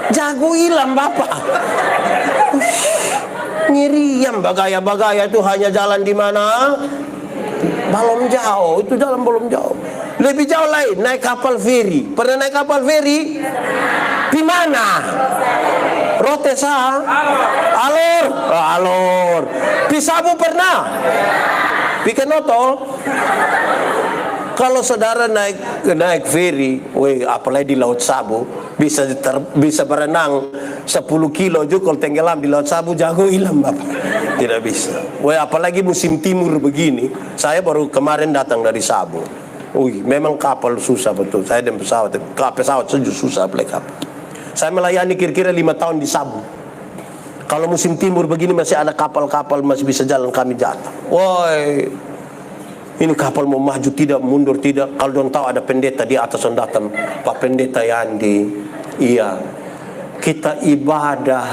Jago hilang bapak. Ngiriam bagaya-bagaya itu hanya jalan di mana? Belum jauh, itu jalan belum jauh. Lebih jauh lain, naik kapal feri. Pernah naik kapal feri? Di mana? Rotesa? Alor? Alor. Di Sabu pernah? Di Kenoto? Kalau saudara naik feri, apalagi di Laut Sabu, bisa berenang 10 kilo juga. Kalau tenggelam di Laut Sabu, jago hilang bapak. Tidak bisa. Apalagi musim timur begini. Saya baru kemarin datang dari Sabu. Memang kapal susah betul. Saya dan pesawat saja susah apalagi kapal. Saya melayani kira-kira 5 tahun di Sabu. Kalau musim timur begini masih ada kapal-kapal masih bisa jalan, kami jatuh. Woi, ini kapal mau maju tidak, mundur tidak. Kalau dong tahu ada pendeta di atas on datang, Pak Pendeta Yandi, iya, kita ibadah.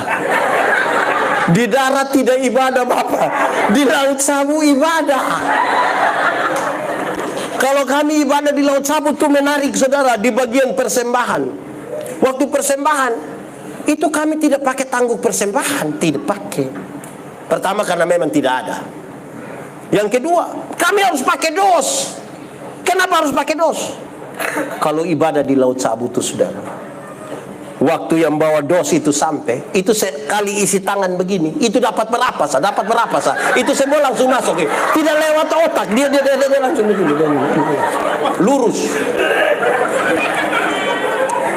Di darat tidak ibadah Bapak, di Laut Sabu ibadah. Kalau kami ibadah di Laut Sabu itu menarik saudara, di bagian persembahan. Waktu persembahan itu kami tidak pakai tangguh persembahan, tidak pakai. Pertama karena memang tidak ada. Yang kedua, kami harus pakai dos. Kenapa harus pakai dos? Kalau ibadah di Laut Sabu itu saudara, waktu yang bawa dos itu sampai, itu sekali isi tangan begini, itu dapat berapa sah? Itu semua langsung masuk, tidak lewat otak, dia langsung begini, lurus.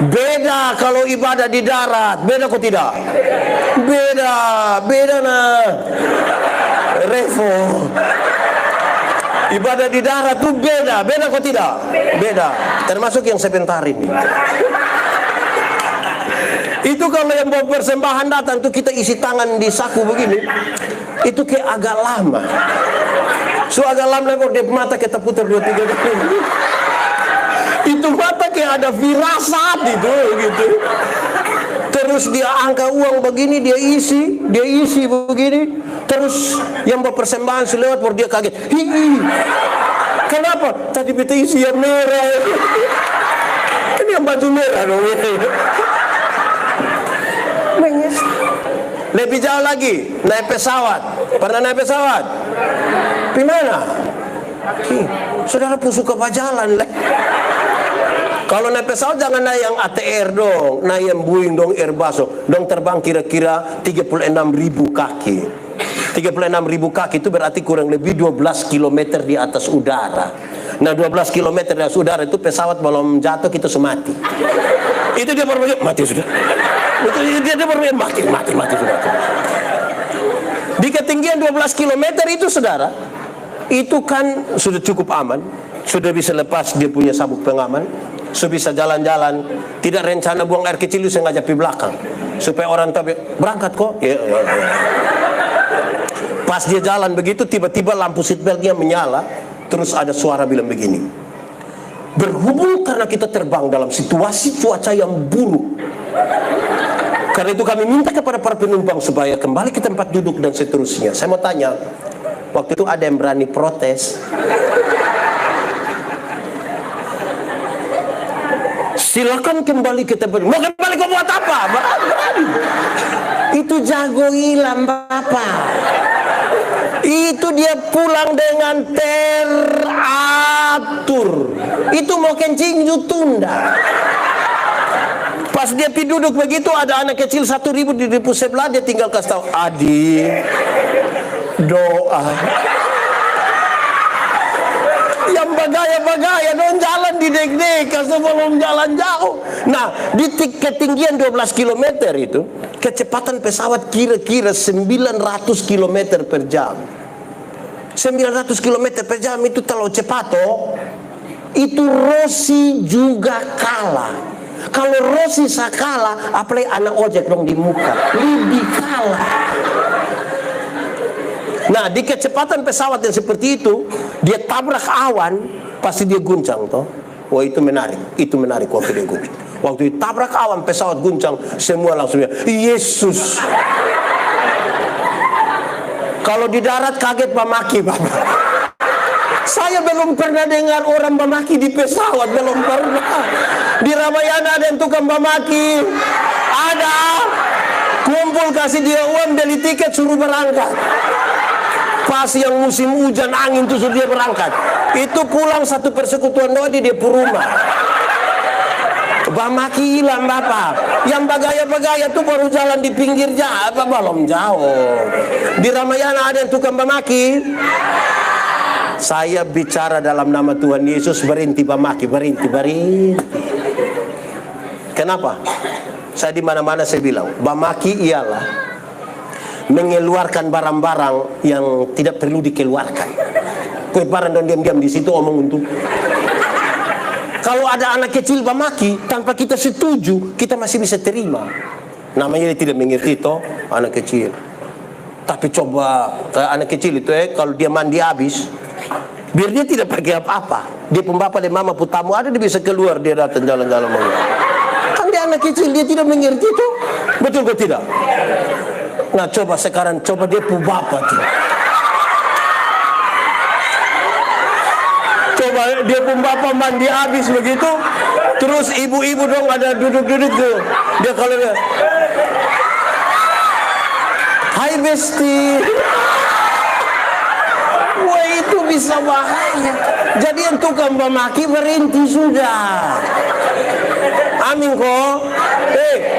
Beda kalau ibadah di darat, beda kok tidak? Beda nah, Revo. Ibadah di darat tuh beda kok tidak? Beda, termasuk yang sebentar ini. Itu kalau yang bawa persembahan datang tuh kita isi tangan di saku begini, itu kayak agak lama. So agak lama lebar dia mata kita putar 2-3 kali. Itu mata kayak ada firasat itu gitu. Terus dia angka uang begini, dia isi begini. Terus yang bawa persembahan selewat baru dia kaget. Hihi. Kenapa? Tadi beta isi yang merah. Ini yang baju merah dong. Lebih jauh lagi, naik pesawat. Pernah naik pesawat? Di mana? Saudara pun suka berjalan. Kalau naik pesawat jangan naik yang ATR dong, naik yang Boeing dong, Airbus dong, terbang kira-kira 36.000 kaki. 36.000 kaki itu berarti kurang lebih 12 km di atas udara. Nah 12 km di atas udara itu pesawat belum jatuh kita semati. Itu dia baru mati sudah. Itu dia baru mati sudah. Di ketinggian 12 km itu saudara, itu kan sudah cukup aman, sudah bisa lepas dia punya sabuk pengaman, sudah bisa jalan-jalan, tidak rencana buang air kecil sengaja di belakang supaya orang tahu berangkat kok. Ya. Pas dia jalan begitu tiba-tiba lampu seatbeltnya menyala, terus ada suara bilang begini. Berhubung karena kita terbang dalam situasi cuaca yang buruk, karena itu kami minta kepada para penumpang supaya kembali ke tempat duduk dan seterusnya. Saya mau tanya, waktu itu ada yang berani protes? Silakan kembali ke tempat. Mau kembali ke buat apa? Berani. Itu jago hilang Bapak. Itu dia pulang dengan teratur. Itu mau kencing tunda. Pas dia duduk begitu ada anak kecil 1.000 di depan sebelah, dia tinggal kasih tahu, adik doa. Yang bagaya-bagaya dong jalan di dek-dek sebelum jalan jauh. Nah di ketinggian 12 km itu kecepatan pesawat kira-kira 900 km per jam. 900 km per jam itu terlalu cepat toh. Itu Rossi juga kalah. Kalau Rossi kalah, apalagi anak ojek dong di muka, lebih kalah. Nah di kecepatan pesawat yang seperti itu, dia tabrak awan, pasti dia guncang toh. Wah itu menarik waktu dia guncang. Waktu ditabrak awan pesawat guncang, semua langsung Yesus. Kalau di darat kaget memaki Bapak. Saya belum pernah dengar orang memaki di pesawat, belum pernah. Di Ramayana ada yang tukang memaki. Ada. Kumpul kasih dia uang, beli tiket suruh berangkat. Pas yang musim hujan angin tuh suruh dia berangkat. Itu pulang satu persekutuan doa di dia rumah. Bamaki hilang Bapak. Yang bagaya-bagaya tuh baru jalan di pinggir jalan, belum jauh. Di Ramayana ada yang tukang bamaki. Saya bicara dalam nama Tuhan Yesus, berhenti bamaki, berhenti. Kenapa? Saya di mana-mana saya bilang, bamaki ialah mengeluarkan barang-barang yang tidak perlu dikeluarkan. Kue barang dan diam-diam di situ omong untuk. Kalau ada anak kecil bamaki tanpa kita setuju, kita masih bisa terima. Namanya dia tidak mengerti toh, anak kecil. Tapi coba anak kecil itu kalau dia mandi habis, biar dia tidak pakai apa-apa, dia pun bapa dan mama putamu ada, dia bisa keluar, dia datang jalan-jalan. Kan dia anak kecil, dia tidak mengerti itu. Betul ke tidak? Nah coba sekarang, coba dia pun bapa tuh. Coba dia pun bapa mandi habis begitu, terus ibu-ibu dong ada duduk-duduk tuh. Dia kalau dia, hai besti. Wah itu bisa bahaya. Jadi yang tukang memaki berhenti sudah. Amin kok.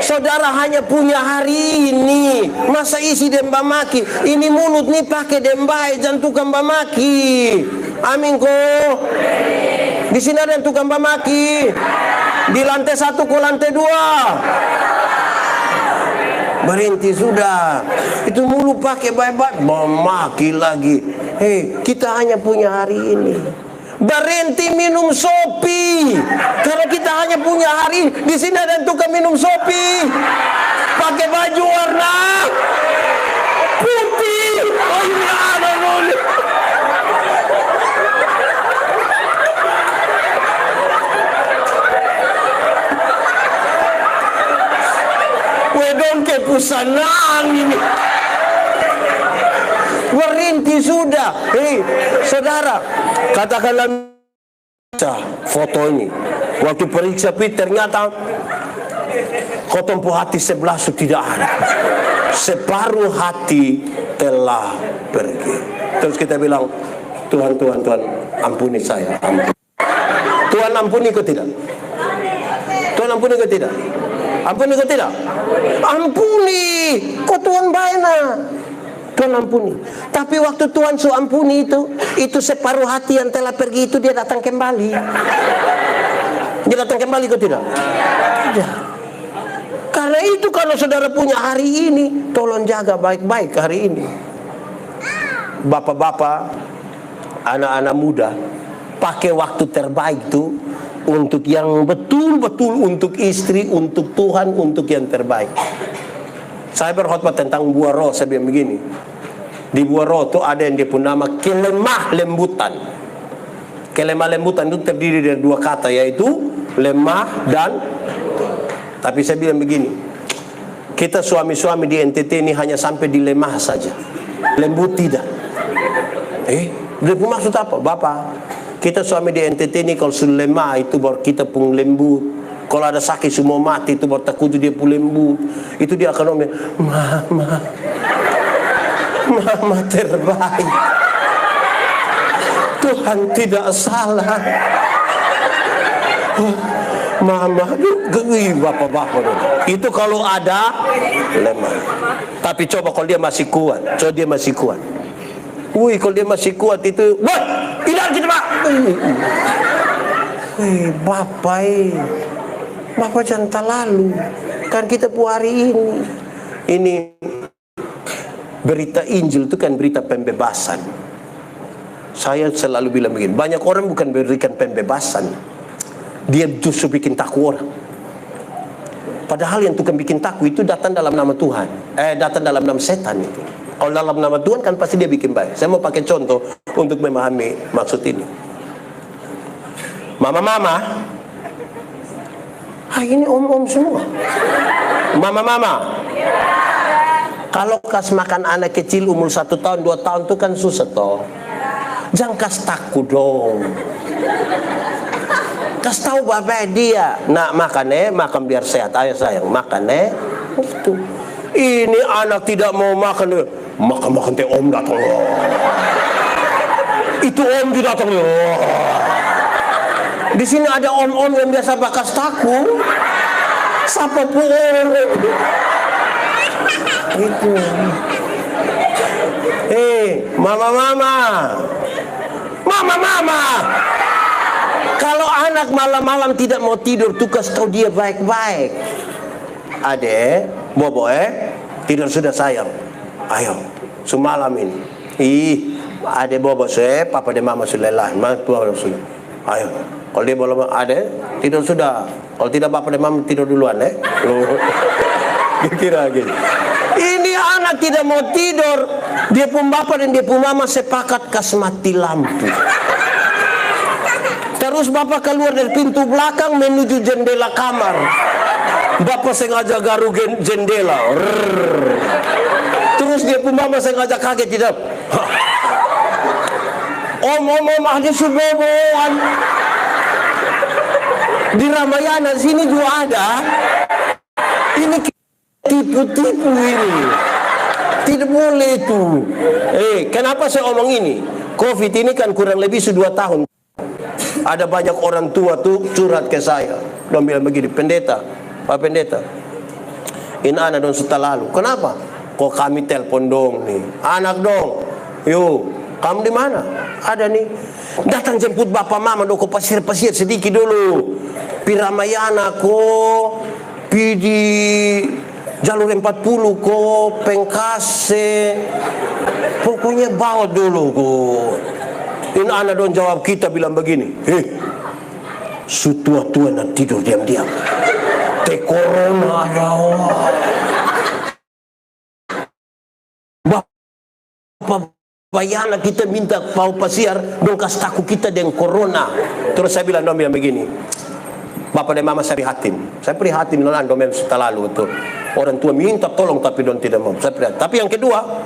Saudara hanya punya hari ini. Masa isi dan memaki. Ini mulut nih pakai dembai, jangan tukang memaki. Amin kok. Di sini ada yang tukang memaki. Di lantai 1 ke lantai 2. Berhenti sudah. Itu mulu pakai baik-baik, memaki lagi. Kita hanya punya hari ini. Berhenti minum sopi. Karena kita hanya punya hari. Di sini ada yang tukang minum sopi. Pakai baju warna putih. Oh ini ada boleh. Wedon ke pusanaan ini. Berhenti sudah. Saudara, katakanlah foto ini. Waktu periksa ternyata kotompu hati sebelah tidak ada. Separuh hati telah pergi. Terus kita bilang, Tuhan, ampuni saya. Tuhan ampuni kau tidak? Tuhan ampuni kau tidak? Ampuni kau tidak? Ampuni. Kau Tuhan baik nak. Tuhan ampuni. Tapi waktu Tuhan su ampuni itu separuh hati yang telah pergi itu dia datang kembali. Dia datang kembali kok tidak? Tidak. Karena itu kalau saudara punya hari ini, tolong jaga baik-baik hari ini. Bapak-bapak, anak-anak muda, pakai waktu terbaik itu untuk yang betul-betul untuk istri, untuk Tuhan, untuk yang terbaik. Saya berkhotbah tentang buah roh, saya bilang begini. Di buah roh itu ada yang dia pun nama kelemah lembutan. Kelemah lembutan itu terdiri dari 2 kata, yaitu lemah dan. Tapi saya bilang begini, kita suami-suami di NTT ini hanya sampai di lemah saja, lembut tidak. Dia pun maksud apa? Bapak, kita suami di NTT ini kalau sudah lemah itu baru kita pun lembut. Kalau ada sakit semua mati itu baru takut dia pun lembut. Itu dia akan ngomong, Mama terbaik. Tuhan tidak salah. Mama, bapak-bapak itu kalau ada lemah. Tapi coba kalau dia masih kuat, kalau dia masih kuat itu, tidak kita pak. Bapak jangan terlalu. Kan kita hari ini berita Injil itu kan berita pembebasan. Saya selalu bilang begini, banyak orang bukan berikan pembebasan, dia justru bikin takut orang. Padahal yang tukang bikin takut itu datang dalam nama Tuhan, datang dalam nama setan itu. Kalau dalam nama Tuhan kan pasti dia bikin baik. Saya mau pakai contoh untuk memahami maksud ini. Mama-mama, ini om-om semua. Mama-mama, kalau kas makan anak kecil umur 1 tahun 2 tahun itu kan susah toh. Jangan kas takut dong. Kas tahu bapak dia nak makan biar sehat. Ayo sayang makan itu. Ini anak tidak mau makan teh om datang. Itu om tidak datang. Di sini ada om-om yang biasa bakas takut. Siapa pun itu. Mama. Kalau anak malam-malam tidak mau tidur, tuh kasih tahu dia baik-baik. Adek, bobo tidur sudah sayang. Ayo, semalam ini. Adek bobo papa dan mama sudah lelah. Sudah. Ayo, kalau dia belum adek, tidur sudah. Kalau tidak papa dan mama tidur duluan Kira-kira gitu. Ini anak tidak mau tidur. Dia pun bapak dan dia pun mama sepakat kasih mati lampu. Terus bapak keluar dari pintu belakang menuju jendela kamar. Bapak sengaja garu jendela. Terus dia pun mama sengaja kaget tidak. Om, ada suboboan. Di Ramayana sini juga ada. Ini tipu-tipu ini. Tidak boleh itu. Kenapa saya omong ini? Covid ini kan kurang lebih 2 tahun. Ada banyak orang tua tuh curhat ke saya. Dia bilang begini, pendeta, Pak Pendeta, ini anak dong sudah lalu. Kenapa? Kok kami telepon dong nih. Anak dong. Yuk, kamu di mana? Ada nih. Datang jemput bapak mama dong, kok pasir-pasir sedikit dulu. Piramayana kok, di jalur 40 kok, Pengkase. Pokoknya bawa dulu kok. Ini anak dong jawab kita bilang begini, sutua-tua nak tidur diam-diam. Te corona ada. Bapak bayana kita minta pau pasiar dong kas taku kita dengan corona. Terus saya bilang dong bilang begini, bapak dan mama saya prihatin. Saya prihatin dengan dong setelah lalu betul. Orang tua minta tolong tapi dong tidak mau. Saya prihatin. Tapi yang kedua,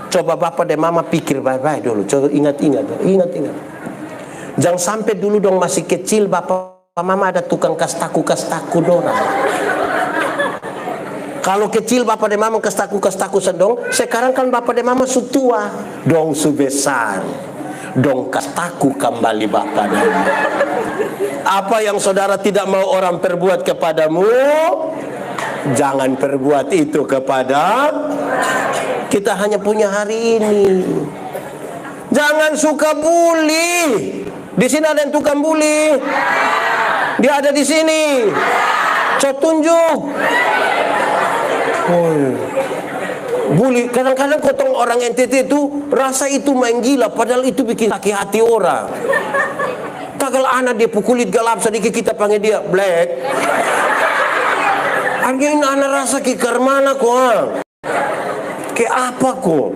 coba bapak dan mama pikir baik-baik dulu. Coba ingat-ingat. Jangan sampai dulu dong masih kecil bapak mama ada tukang kastaku dorang. Kalau kecil bapak dan mama kastaku sedong, sekarang kan bapak dan mama sutua, dong subesar, dong kastaku kembali bapak dan mama. Apa yang saudara tidak mau orang perbuat kepadamu, jangan perbuat itu kepada kita. Hanya punya hari ini. Jangan suka bully. Di sini ada yang tukang bully. Dia ada di sini. Coba tunjuk. Bully. Kadang-kadang kotong orang NTT itu rasa itu main gila, padahal itu bikin sakit hati orang. Tagal anak dia pukulit galap sedikit kita panggil dia black. Angin anak rasa ke mana kok? Ke apa kok?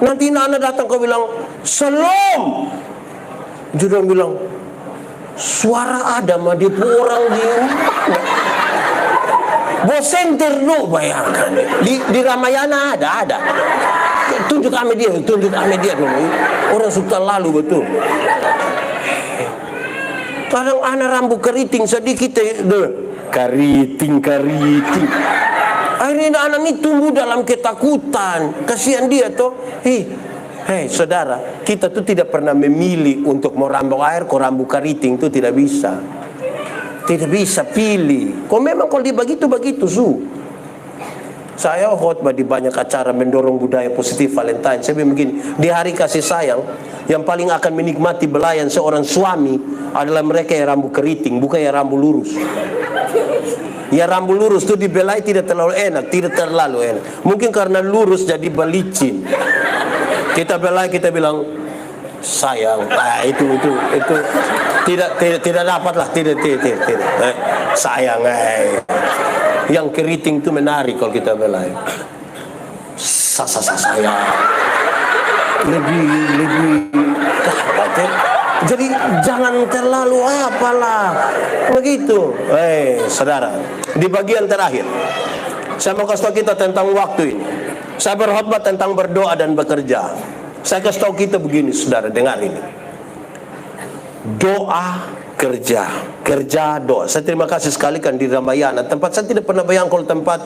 Nanti anak datang kau bilang salam. Dia bilang suara ada mah dia orang di bosen terus, bayangkan. Di Ramayana ada. Tunjuk ame dia dulu. Orang sudah lalu betul. Kadang anak rambut keriting sedikit keriting. Akhirnya anak ini tumbuh dalam ketakutan. Kasihan dia toh. Hei saudara, kita tuh tidak pernah memilih untuk mau rambut air, kok rambut keriting itu tidak bisa. Tidak bisa pilih. Kok memang kalau dia begitu su. Saya khotbah di banyak acara mendorong budaya positif Valentine. Saya bilang begini, di hari kasih sayang, yang paling akan menikmati belayan seorang suami adalah mereka yang rambut keriting, bukan yang rambut lurus. Ya rambut lurus itu dibelai tidak terlalu enak. Mungkin karena lurus jadi balicin. Kita belai, kita bilang sayang. Itu tidak dapat lah, tidak. Sayang. Yang keriting itu menarik kalau kita belai. Sayang. Lebih. Jadi jangan terlalu apalah begitu. Saudara, di bagian terakhir saya mau kasih tahu kita tentang waktu ini. Saya berkhotbah tentang berdoa dan bekerja. Saya kasih tahu kita begini, saudara, dengar ini. Doa, kerja, doa. Saya terima kasih sekali kan di Ramayana. Tempat saya tidak pernah bayangkan kalau tempat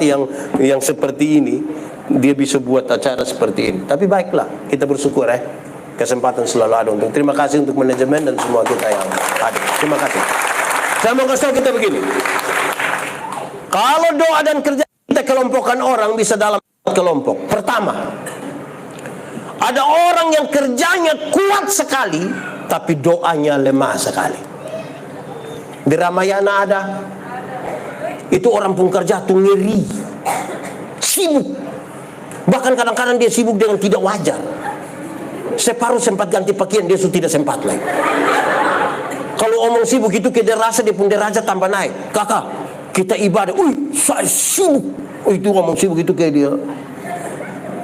yang seperti ini dia bisa buat acara seperti ini. Tapi baiklah, kita bersyukur kesempatan selalu ada untuk. Terima kasih untuk manajemen dan semua kita yang ada. Terima kasih. Saya mau kasih tahu kita begini. Kalau doa dan kerja kita kelompokkan orang bisa dalam kelompok. Pertama, ada orang yang kerjanya kuat sekali tapi doanya lemah sekali. Di Ramayana ada. Itu orang pun kerja tuh ngeri, sibuk. Bahkan kadang-kadang dia sibuk dengan tidak wajar. Separuh sempat ganti pakaian, dia sudah tidak sempat lagi. Kalau omong sibuk itu dia rasa dia pun derajat tambah naik. Kakak, kita ibadah, saya sibuk. Itu ngomong sibuk itu kayak dia.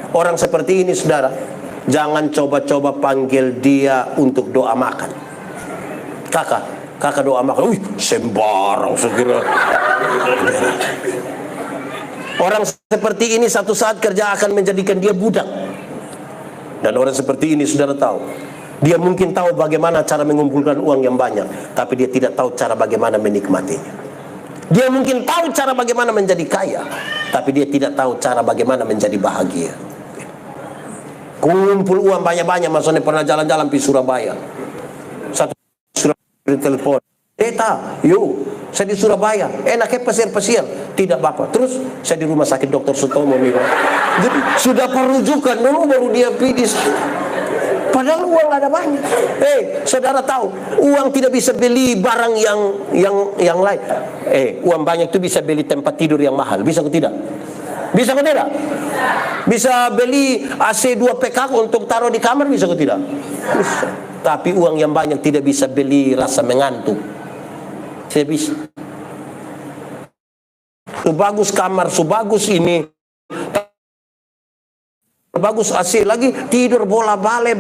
Orang seperti ini, saudara, jangan coba-coba panggil dia untuk doa makan. Kakak doa makan, sembarang segera. Orang seperti ini satu saat kerja akan menjadikan dia budak. Dan orang seperti ini, saudara tahu, dia mungkin tahu bagaimana cara mengumpulkan uang yang banyak, tapi dia tidak tahu cara bagaimana menikmatinya. Dia mungkin tahu cara bagaimana menjadi kaya, tapi dia tidak tahu cara bagaimana menjadi bahagia. Kumpul uang banyak-banyak, maksudnya pernah jalan-jalan di Surabaya. Satu Surabaya telepon, saya di Surabaya, enaknya pasir-pasir. Tidak Bapak. Terus saya di rumah sakit Dr. Sutomo nih, Pak. Jadi sudah perujukan dulu baru dia pidis. Padahal uang ada banyak. Saudara tahu, uang tidak bisa beli barang yang lain. Uang banyak itu bisa beli tempat tidur yang mahal. Bisa atau tidak? Bisa atau tidak? Bisa beli AC 2 PK untuk taruh di kamar, bisa atau tidak? Bisa. Tapi uang yang banyak tidak bisa beli rasa mengantuk. Tidak bisa. Sebagus kamar, sebagus ini, bagus AC lagi, tidur bola bale,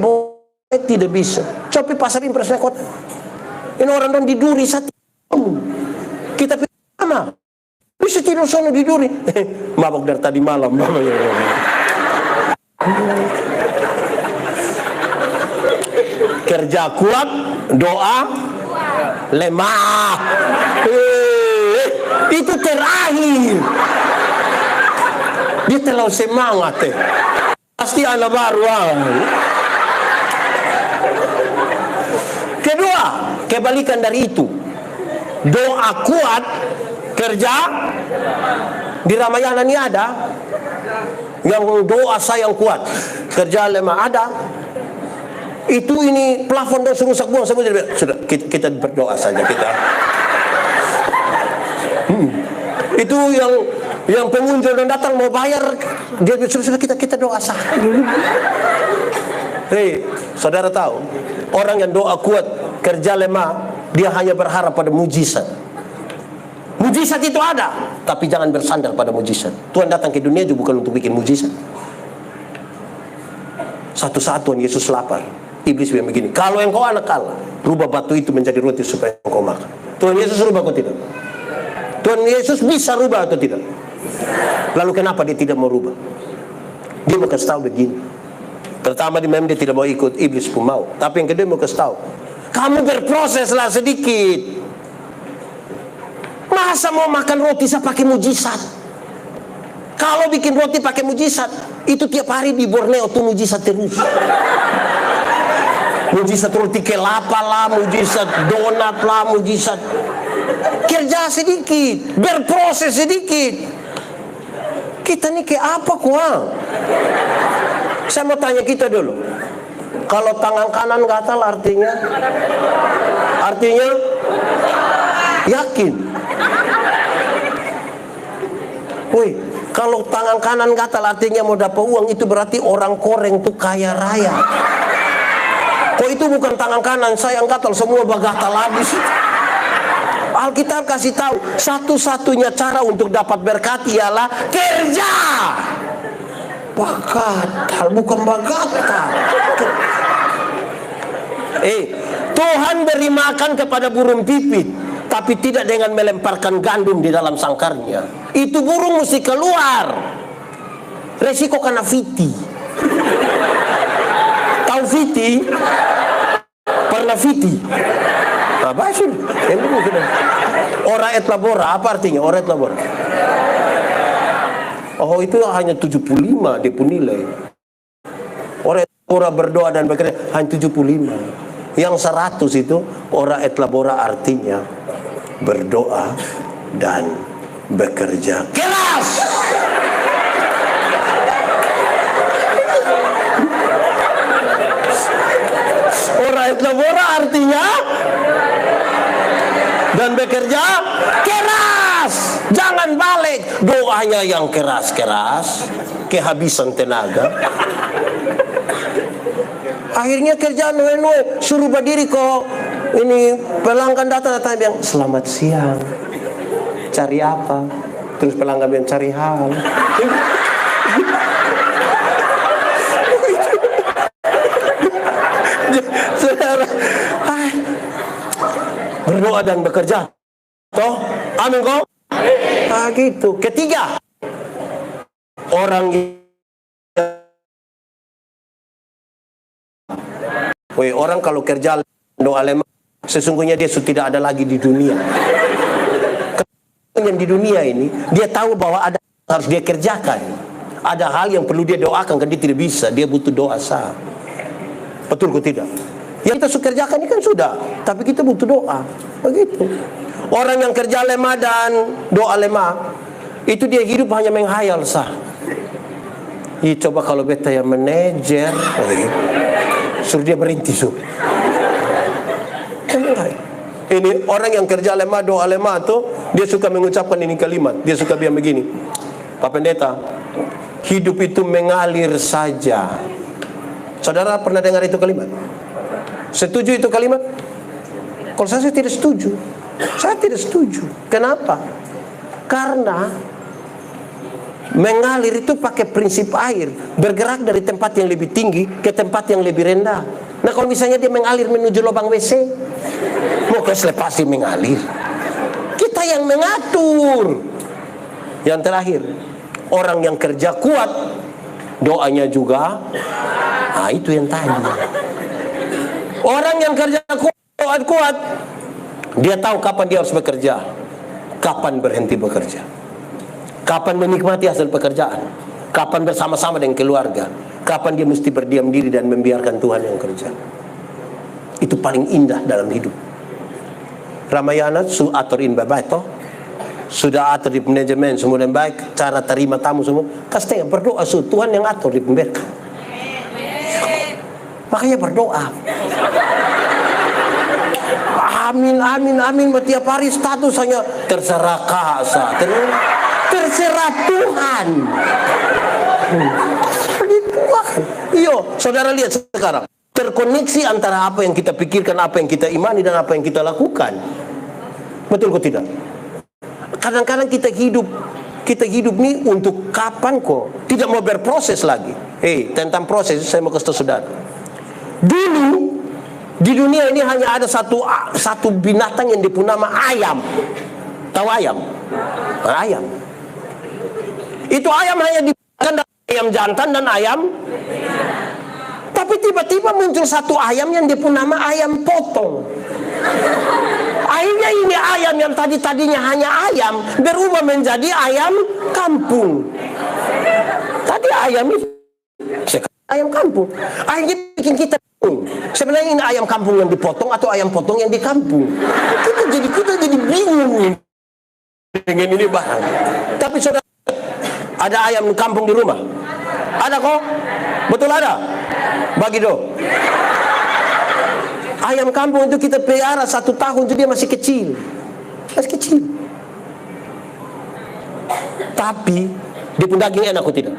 tidak bisa. Coba pasar impres kota. Ini orang di duri satu. Kita sama. Bisa tidur sana di duri. Mabok dari tadi malam. Kerja kuat, doa lemah. Itu terakhir. Dia terlalu semangat. Pasti anak baru. Kedua, kebalikan dari itu. Doa kuat, kerja. Di Ramayana ini ada yang doa sayang kuat, kerja lemah ada. Itu ini plafon dan rusak buang semua. Sudah, kita berdoa saja kita. Itu yang pengunjung dan datang mau bayar, dia sudah kita doa sah. Saudara tahu, orang yang doa kuat, kerja lemah, dia hanya berharap pada mujizat. Mujizat itu ada, tapi jangan bersandar pada mujizat. Tuhan datang ke dunia juga bukan untuk bikin mujizat. Satu saat Tuhan Yesus lapar, iblis bilang begini, kalau engkau anak Allah, rubah batu itu menjadi roti supaya engkau makan. Tuhan Yesus rubah atau tidak? Tuhan Yesus bisa rubah atau tidak? Lalu kenapa dia tidak mau rubah? Dia mau kasih tahu begini. Pertama dia tidak mau ikut, iblis pun mau. Tapi yang kedua mau kasih tahu, kamu berproseslah sedikit. Masa mau makan roti saya pakai mujizat? Kalau bikin roti pakai mujizat, itu tiap hari di Borneo tuh mujizat terus. Mujizat roti kelapa lah, mujizat donat lah, mujizat. Kerja sedikit, berproses sedikit. Kita nih kayak apa kuang? Saya mau tanya kita dulu. Kalau tangan kanan gatal artinya yakin. Kalau tangan kanan gatal artinya mau dapat uang, itu berarti orang koreng tuh kaya raya. Kok itu bukan tangan kanan saya yang gatal, semua bagatal habis. Alkitab kasih tahu, satu-satunya cara untuk dapat berkat ialah kerja. Bagatal, bukan bagatal. Tuhan beri makan kepada burung pipit, tapi tidak dengan melemparkan gandum di dalam sangkarnya. Itu burung mesti keluar. Resiko kena fiti. Tahu fiti? Pernah fiti? Apa sih? Ora et labora, apa artinya? Ora et labora. Oh, itu hanya 75 dia pun nilai. Ora et labora berdoa dan bekerja hanya 75. Yang 100 itu ora et labora artinya berdoa dan bekerja keras. Ora et labora artinya dan bekerja keras. Jangan balik doanya yang keras-keras, kehabisan tenaga. Akhirnya kerjaan noe suruh berdiri kok. Ini pelanggan datang bilang selamat siang. cari apa? Terus pelanggan bilang cari hal. Saudara, berdoa dan bekerja. Toh, amin kok? Ah gitu. Ketiga, orang kalau kerja doa lemah, sesungguhnya dia sudah tidak ada lagi di dunia. Yang di dunia ini, dia tahu bahwa ada harus dia kerjakan. Ada hal yang perlu dia doakan, kan dia tidak bisa, dia butuh doa sah. Betul kok tidak? Yang kita sudah kerjakan ini kan sudah, tapi kita butuh doa. Begitu. Orang yang kerja lemah dan doa lemah, itu dia hidup hanya menghayal sah. Coba kalau beta yang manajer, suruh dia berhenti Ini orang yang kerja lemah, doa lemah tuh, dia suka mengucapkan ini kalimat. Dia suka bilang begini, Pak Pendeta, hidup itu mengalir saja. Saudara pernah dengar itu kalimat? Setuju itu kalimat? Kalau saya tidak setuju. Saya tidak setuju. Kenapa? Karena mengalir itu pakai prinsip air, bergerak dari tempat yang lebih tinggi ke tempat yang lebih rendah. Nah kalau misalnya dia mengalir menuju lubang WC, mau pasti mengalir. Kita yang mengatur. Yang terakhir, orang yang kerja kuat, doanya juga, itu yang tadi. Orang yang kerja kuat, dia tahu kapan dia harus bekerja, kapan berhenti bekerja, kapan menikmati hasil pekerjaan, kapan bersama-sama dengan keluarga, kapan dia mesti berdiam diri dan membiarkan Tuhan yang kerja. Itu paling indah dalam hidup. Ramayana atur in babato, sudah atur di manajemen semua dan baik, cara terima tamu semua. Kasih berdoa Tuhan yang atur di pemberkan. Makanya berdoa. Amin, amin, amin. Tiap hari status hanya terserah kasa, terserah Tuhan. Iyo, saudara lihat sekarang. Terkoneksi antara apa yang kita pikirkan, apa yang kita imani, dan apa yang kita lakukan. Betul kok tidak? Kadang-kadang kita hidup nih untuk kapan kok? Tidak mau berproses lagi. Tentang proses, saya mau kasih tahu saudara. Dulu di dunia ini hanya ada satu binatang yang diberi nama ayam. Tahu ayam? Ayam. Itu ayam hanya dibedakan dari ayam jantan dan ayam. Tapi tiba-tiba muncul satu ayam yang diberi nama ayam potong. Akhirnya ini ayam yang tadinya hanya ayam berubah menjadi ayam kampung. Tadi ayam itu ayam kampung. Akhirnya bikin kita sebenarnya ini ayam kampung yang dipotong atau ayam potong yang di kampung. Kita jadi bingung dengan ini barang. Tapi saudara, ada ayam kampung di rumah? Ada kok? Betul ada? Bagi dong. Ayam kampung itu kita pelihara 1 tahun itu dia masih kecil. Masih kecil. Tapi dia pun daging enak kok tidak?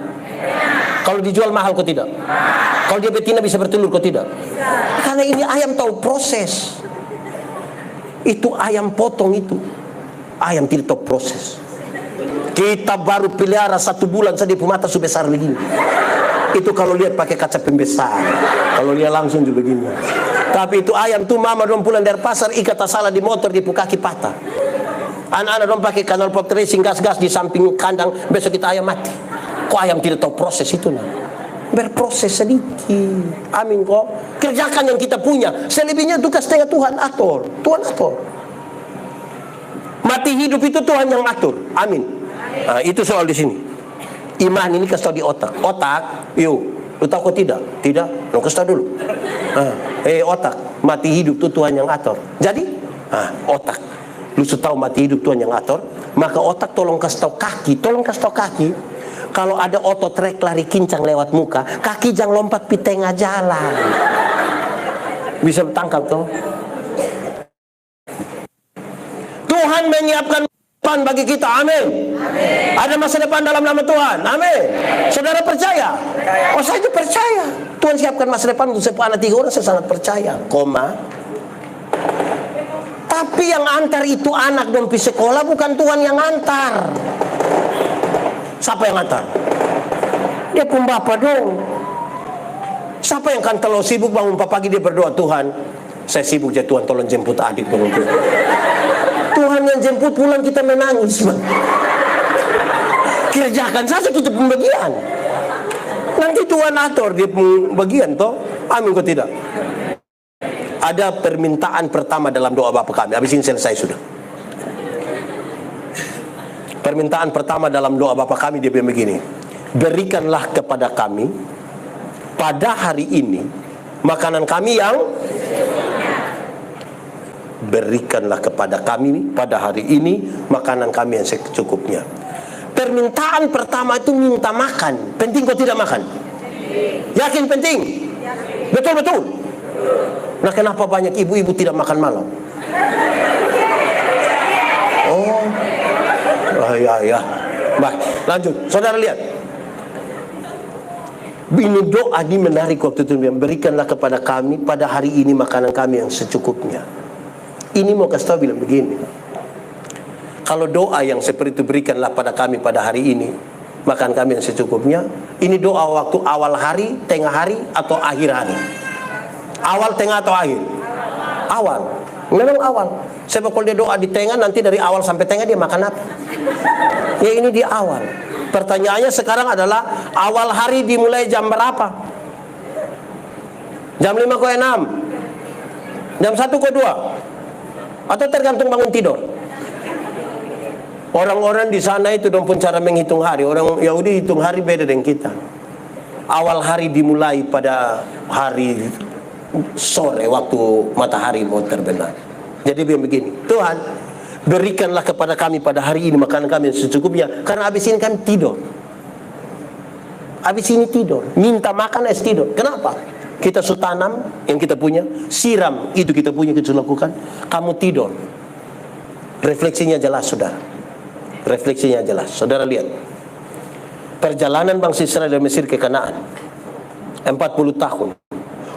Kalau dijual mahal kok tidak? Kalau dia betina bisa bertelur kok tidak? Karena ini ayam tahu proses. Itu ayam potong itu. Ayam tidak tahu proses. Kita baru pelihara 1 bulan saja mata sudah besar begini. Itu kalau lihat pakai kaca pembesar. Kalau lihat langsung juga begini. Tapi itu ayam tuh mama dong pulang dari pasar, ikat salah di motor, di kaki patah. Anak-anak dong pakai kanal pop racing gas-gas di samping kandang, besok kita ayam mati. Kok ayam tidak tahu proses itu nah? Berproses sedikit. Amin kok. Kerjakan yang kita punya. Selebihnya tugas setengah Tuhan atur. Tuhan atur. Mati hidup itu Tuhan yang atur. Amin. Nah, itu soal di sini. Iman ini kasih tahu di otak. Otak, yuk. Lu tahu kok tidak? Tidak? Lu kasih tahu dulu. Otak. Mati hidup itu Tuhan yang atur. Jadi, otak. Lu sudah tahu mati hidup Tuhan yang atur. Maka otak tolong kasih tahu kaki. Tolong kasih tahu kaki. Kalau ada otot trek lari kincang lewat muka, kaki jangan lompat di tengah jalan. Bisa bertangkap tuh. Tuhan menyiapkan masa depan bagi kita. Amin. Ada masa depan dalam nama Tuhan. Amin. Saudara percaya? Oh, saya itu percaya. Tuhan siapkan masa depan untuk anak 3 orang, saya sangat percaya. Tapi Tapi yang antar itu anak dong pi sekolah, bukan Tuhan yang antar. Siapa yang antar? Dia pun bapak dong. Siapa yang kan kalau sibuk bangun pagi dia berdoa, Tuhan, saya sibuk ya Tuhan, tolong jemput adik tolong Tuhan. Tuhan yang jemput pulang kita menangis, man. Kerjakan saja tutup pembagian. Nanti Tuhan atur dia pembagian toh. Amin kok tidak? Ada permintaan pertama dalam doa Bapa kami. Habis ini selesai sudah. Permintaan pertama dalam doa Bapa kami dia bilang begini. Berikanlah kepada kami pada hari ini makanan kami yang berikanlah kepada kami pada hari ini makanan kami yang secukupnya. Permintaan pertama itu minta makan. Penting kok tidak makan? Yakin penting? Betul-betul. Nah, kenapa banyak ibu-ibu tidak makan malam? Oh, ya. Baik, lanjut. Saudara lihat. Ini doa ini menarik waktu itu. Berikanlah kepada kami pada hari ini makanan kami yang secukupnya. Ini mau kasih tahu bilang begini. Kalau doa yang seperti itu berikanlah pada kami pada hari ini makan kami yang secukupnya. Ini doa waktu awal hari, tengah hari, atau akhir hari? Awal, tengah, atau akhir? Awal. Memang awal. Sebab kalau dia doa di tengah, nanti dari awal sampai tengah dia makan apa? Ya ini di awal. Pertanyaannya sekarang adalah awal hari dimulai jam berapa? Jam 5 ke 6? Jam 1 ke 2? Atau tergantung bangun tidur? Orang-orang di sana itu dong pun cara menghitung hari. Orang Yahudi hitung hari beda dengan kita. Awal hari dimulai pada hari sore waktu matahari mau terbenam. Jadi dia begini, Tuhan berikanlah kepada kami pada hari ini makanan kami yang secukupnya. Karena habis ini kami tidur. Habis ini tidur. Minta makan es tidur. Kenapa? Kita sudah tanam yang kita punya, siram itu kita punya, kita lakukan. Kamu tidur. Refleksinya jelas, saudara. Refleksinya jelas. Saudara lihat. Perjalanan bangsa Israel dari Mesir ke Kanaan. 40 tahun.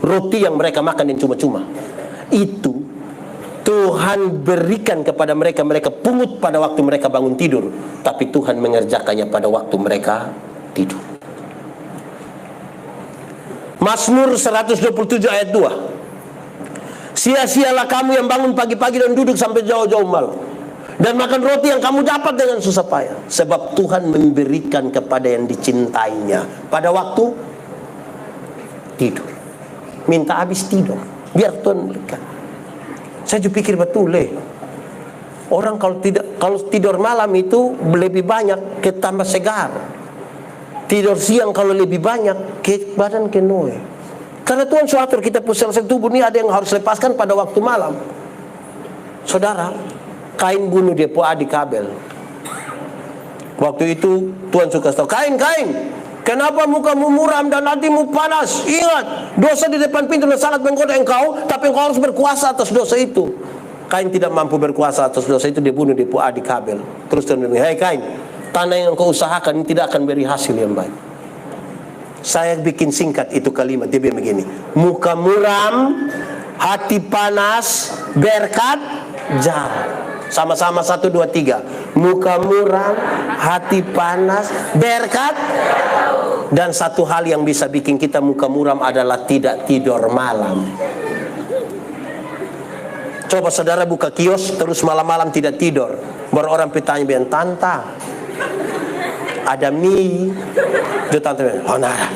Roti yang mereka makan yang cuma-cuma. Itu Tuhan berikan kepada mereka. Mereka pungut pada waktu mereka bangun tidur. Tapi Tuhan mengerjakannya pada waktu mereka tidur. Mazmur 127 ayat 2. Sia-sialah kamu yang bangun pagi-pagi dan duduk sampai jauh-jauh malam. Dan makan roti yang kamu dapat dengan susah payah. Sebab Tuhan memberikan kepada yang dicintainya pada waktu tidur. Minta habis tidur, biar Tuhan berikan. Saya juga pikir betul orang kalau tidur malam itu lebih banyak ketambah segar. Tidur siang kalau lebih banyak ke badan kenoe. Karena Tuhan suatur kita pusat tubuh ini ada yang harus lepaskan pada waktu malam. Saudara, Kain bunuh dia po adik Habel. Waktu itu Tuhan suka tahu, Kain, kenapa mukamu muram dan hatimu panas? Ingat, dosa di depan pintu dan sangat menggoda engkau, tapi engkau harus berkuasa atas dosa itu. Kain tidak mampu berkuasa atas dosa itu, dia bunuh dia po adik Habel. Terus Tuhan bilang, hei Kain, tanah yang engkau usahakan tidak akan beri hasil yang baik. Saya bikin singkat itu kalimat, dia bilang begini, muka muram, hati panas, berkat jarak. Sama-sama 1, 2, 3. Muka muram, hati panas, berkat. Dan satu hal yang bisa bikin kita muka muram adalah tidak tidur malam. Coba saudara buka kios terus malam-malam tidak tidur. Baru orang bertanya bilang, Tanta, ada mie? Dia tante bilang, oh nara.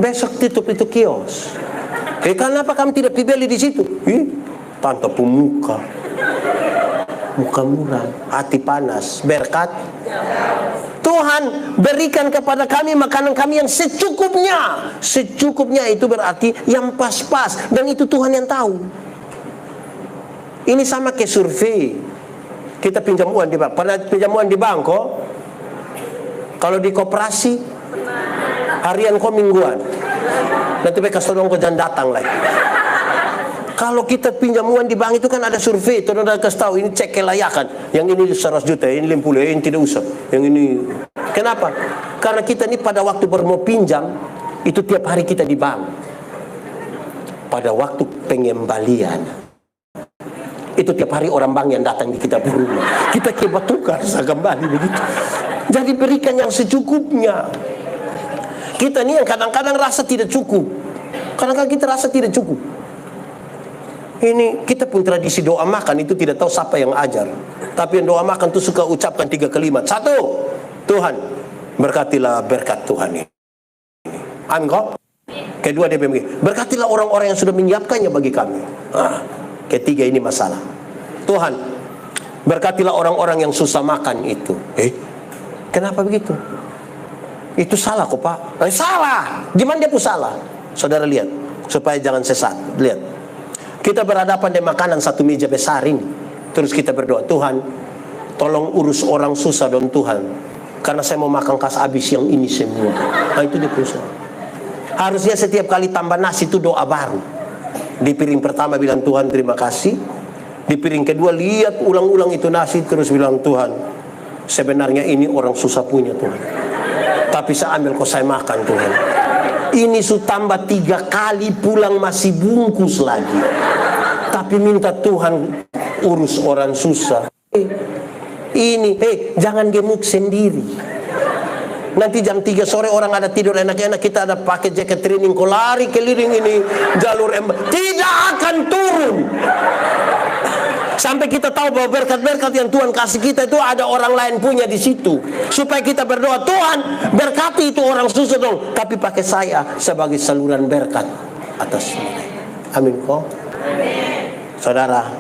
Besok tutup itu kios. Kenapa kamu tidak beli di situ? Tante pemuka. Muka muram, hati panas, berkat. Tuhan berikan kepada kami makanan kami yang secukupnya. Secukupnya itu berarti yang pas-pas. Dan itu Tuhan yang tahu. Ini sama kayak survei. Kita pinjam uang di bank. Pernah pinjam uang di bank kok? Kalau di koperasi harian kok mingguan. Nanti mereka tolong kok jangan datang lagi. Kalau kita pinjam uang di bank itu kan ada survei, itu udah kasih tahu ini cek kelayakan. Yang ini 100 juta, ini 50, ini tidak usah. Yang ini. Kenapa? Karena kita ini pada waktu mau pinjam itu tiap hari kita di bank. Pada waktu pengembalian Itu tiap hari orang bang yang datang di kita rumah. Kita coba tukar kembali begitu. Jadi berikan yang secukupnya. Kita nih yang kadang-kadang rasa tidak cukup. Kadang-kadang kita rasa tidak cukup. Ini kita pun tradisi doa makan itu tidak tahu siapa yang ajar. Tapi yang doa makan itu suka ucapkan 3 kalimat. 1, Tuhan berkatilah berkat Tuhan ini. Amin kok. Kedua dia begini, berkatilah orang-orang yang sudah menyiapkannya bagi kami. Ketiga ini masalah. Tuhan berkatilah orang-orang yang susah makan itu. Kenapa begitu? Itu salah kok Pak. Salah. Gimana dia pun salah? Saudara lihat, supaya jangan sesat. Lihat, kita berhadapan di makanan satu meja besar ini. Terus kita berdoa, Tuhan tolong urus orang susah dong Tuhan, karena saya mau makan kas habis yang ini semua. Itu dia pun salah. Harusnya setiap kali tambah nasi itu doa baru. Di piring pertama bilang Tuhan terima kasih. Di piring kedua lihat ulang-ulang itu nasi, terus bilang Tuhan sebenarnya ini orang susah punya Tuhan, tapi saya ambil kok saya makan Tuhan. Ini sudah tambah 3 kali pulang masih bungkus lagi. Tapi minta Tuhan urus orang susah. Ini jangan gemuk sendiri. Nanti jam 3 sore orang ada tidur enak-enak, kita ada pakai jaket training, kau lari keliling ini jalur tidak akan turun. Sampai kita tahu bahwa berkat-berkat yang Tuhan kasih kita itu ada orang lain punya di situ. Supaya kita berdoa, Tuhan berkati itu orang susah dong, tapi pakai saya sebagai saluran berkat atas mereka. Amin kok. Saudara,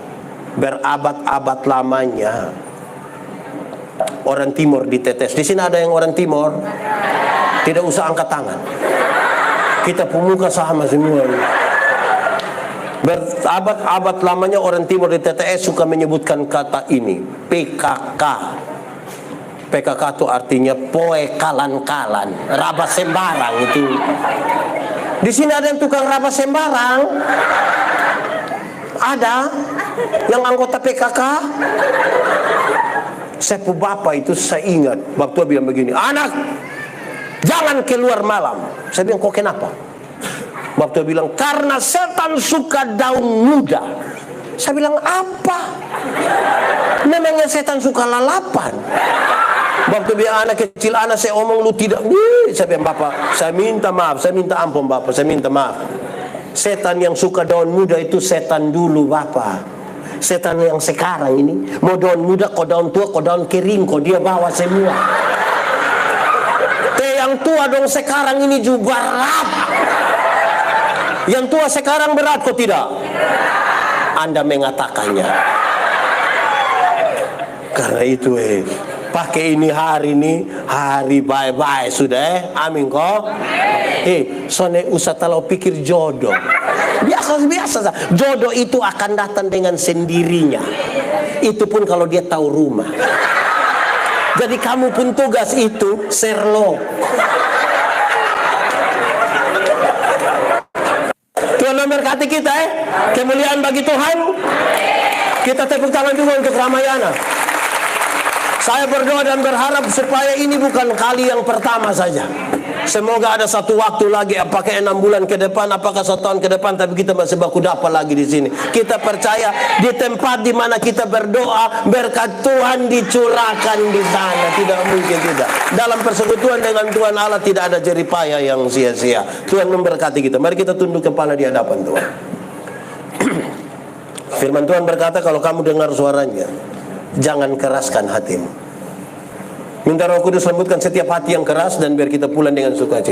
berabad-abad lamanya orang timur ditetes. Di sini ada yang orang timur, tidak usah angkat tangan. Kita pemuka sama semua. Berabad-abad lamanya orang timur di TTS suka menyebutkan kata ini, PKK. PKK itu artinya poe kalan-kalan, raba sembarang itu. Di sini ada yang tukang raba sembarang. Ada yang anggota PKK. Saya pun bapak itu saya ingat waktu dia bilang begini, anak jangan keluar malam. Saya bilang kok kenapa? Waktu dia bilang karena setan suka daun muda. Saya bilang apa? Memangnya setan suka lalapan? Waktu dia anak kecil, anak saya omong lu tidak. Saya bilang bapak, saya minta maaf, saya minta ampun bapak, saya minta maaf. Setan yang suka daun muda itu setan dulu bapak. Setan yang sekarang ini mau daun muda, kok daun tua, kok daun kering, kok dia bawa semua. Yang tua dong sekarang ini juga berat. Yang tua sekarang berat kok tidak? Anda mengatakannya. Karena itu pakai ini hari bye-bye sudah amin kok. Soalnya usah terlalu pikir jodoh. Biasa. Jodoh itu akan datang dengan sendirinya. Itu pun kalau dia tahu rumah. Jadi kamu pun tugas itu Sherlock. Tuhan memberkati kita kemuliaan bagi Tuhan. Kita tepuk tangan juga untuk Ramayana. Saya berdoa dan berharap supaya ini bukan kali yang pertama saja. Semoga ada satu waktu lagi, apakah 6 bulan ke depan, apakah 1 tahun ke depan, tapi kita masih baku dapat lagi di sini. Kita percaya di tempat di mana kita berdoa, berkat Tuhan dicurahkan di sana. Tidak mungkin tidak. Dalam persekutuan dengan Tuhan Allah tidak ada jeripaya yang sia-sia. Tuhan memberkati kita. Mari kita tunduk kepala di hadapan Tuhan. Firman Tuhan berkata, kalau kamu dengar suaranya, jangan keraskan hatimu. Minta Roh Kudus lembutkan setiap hati yang keras dan biar kita pulang dengan sukacita.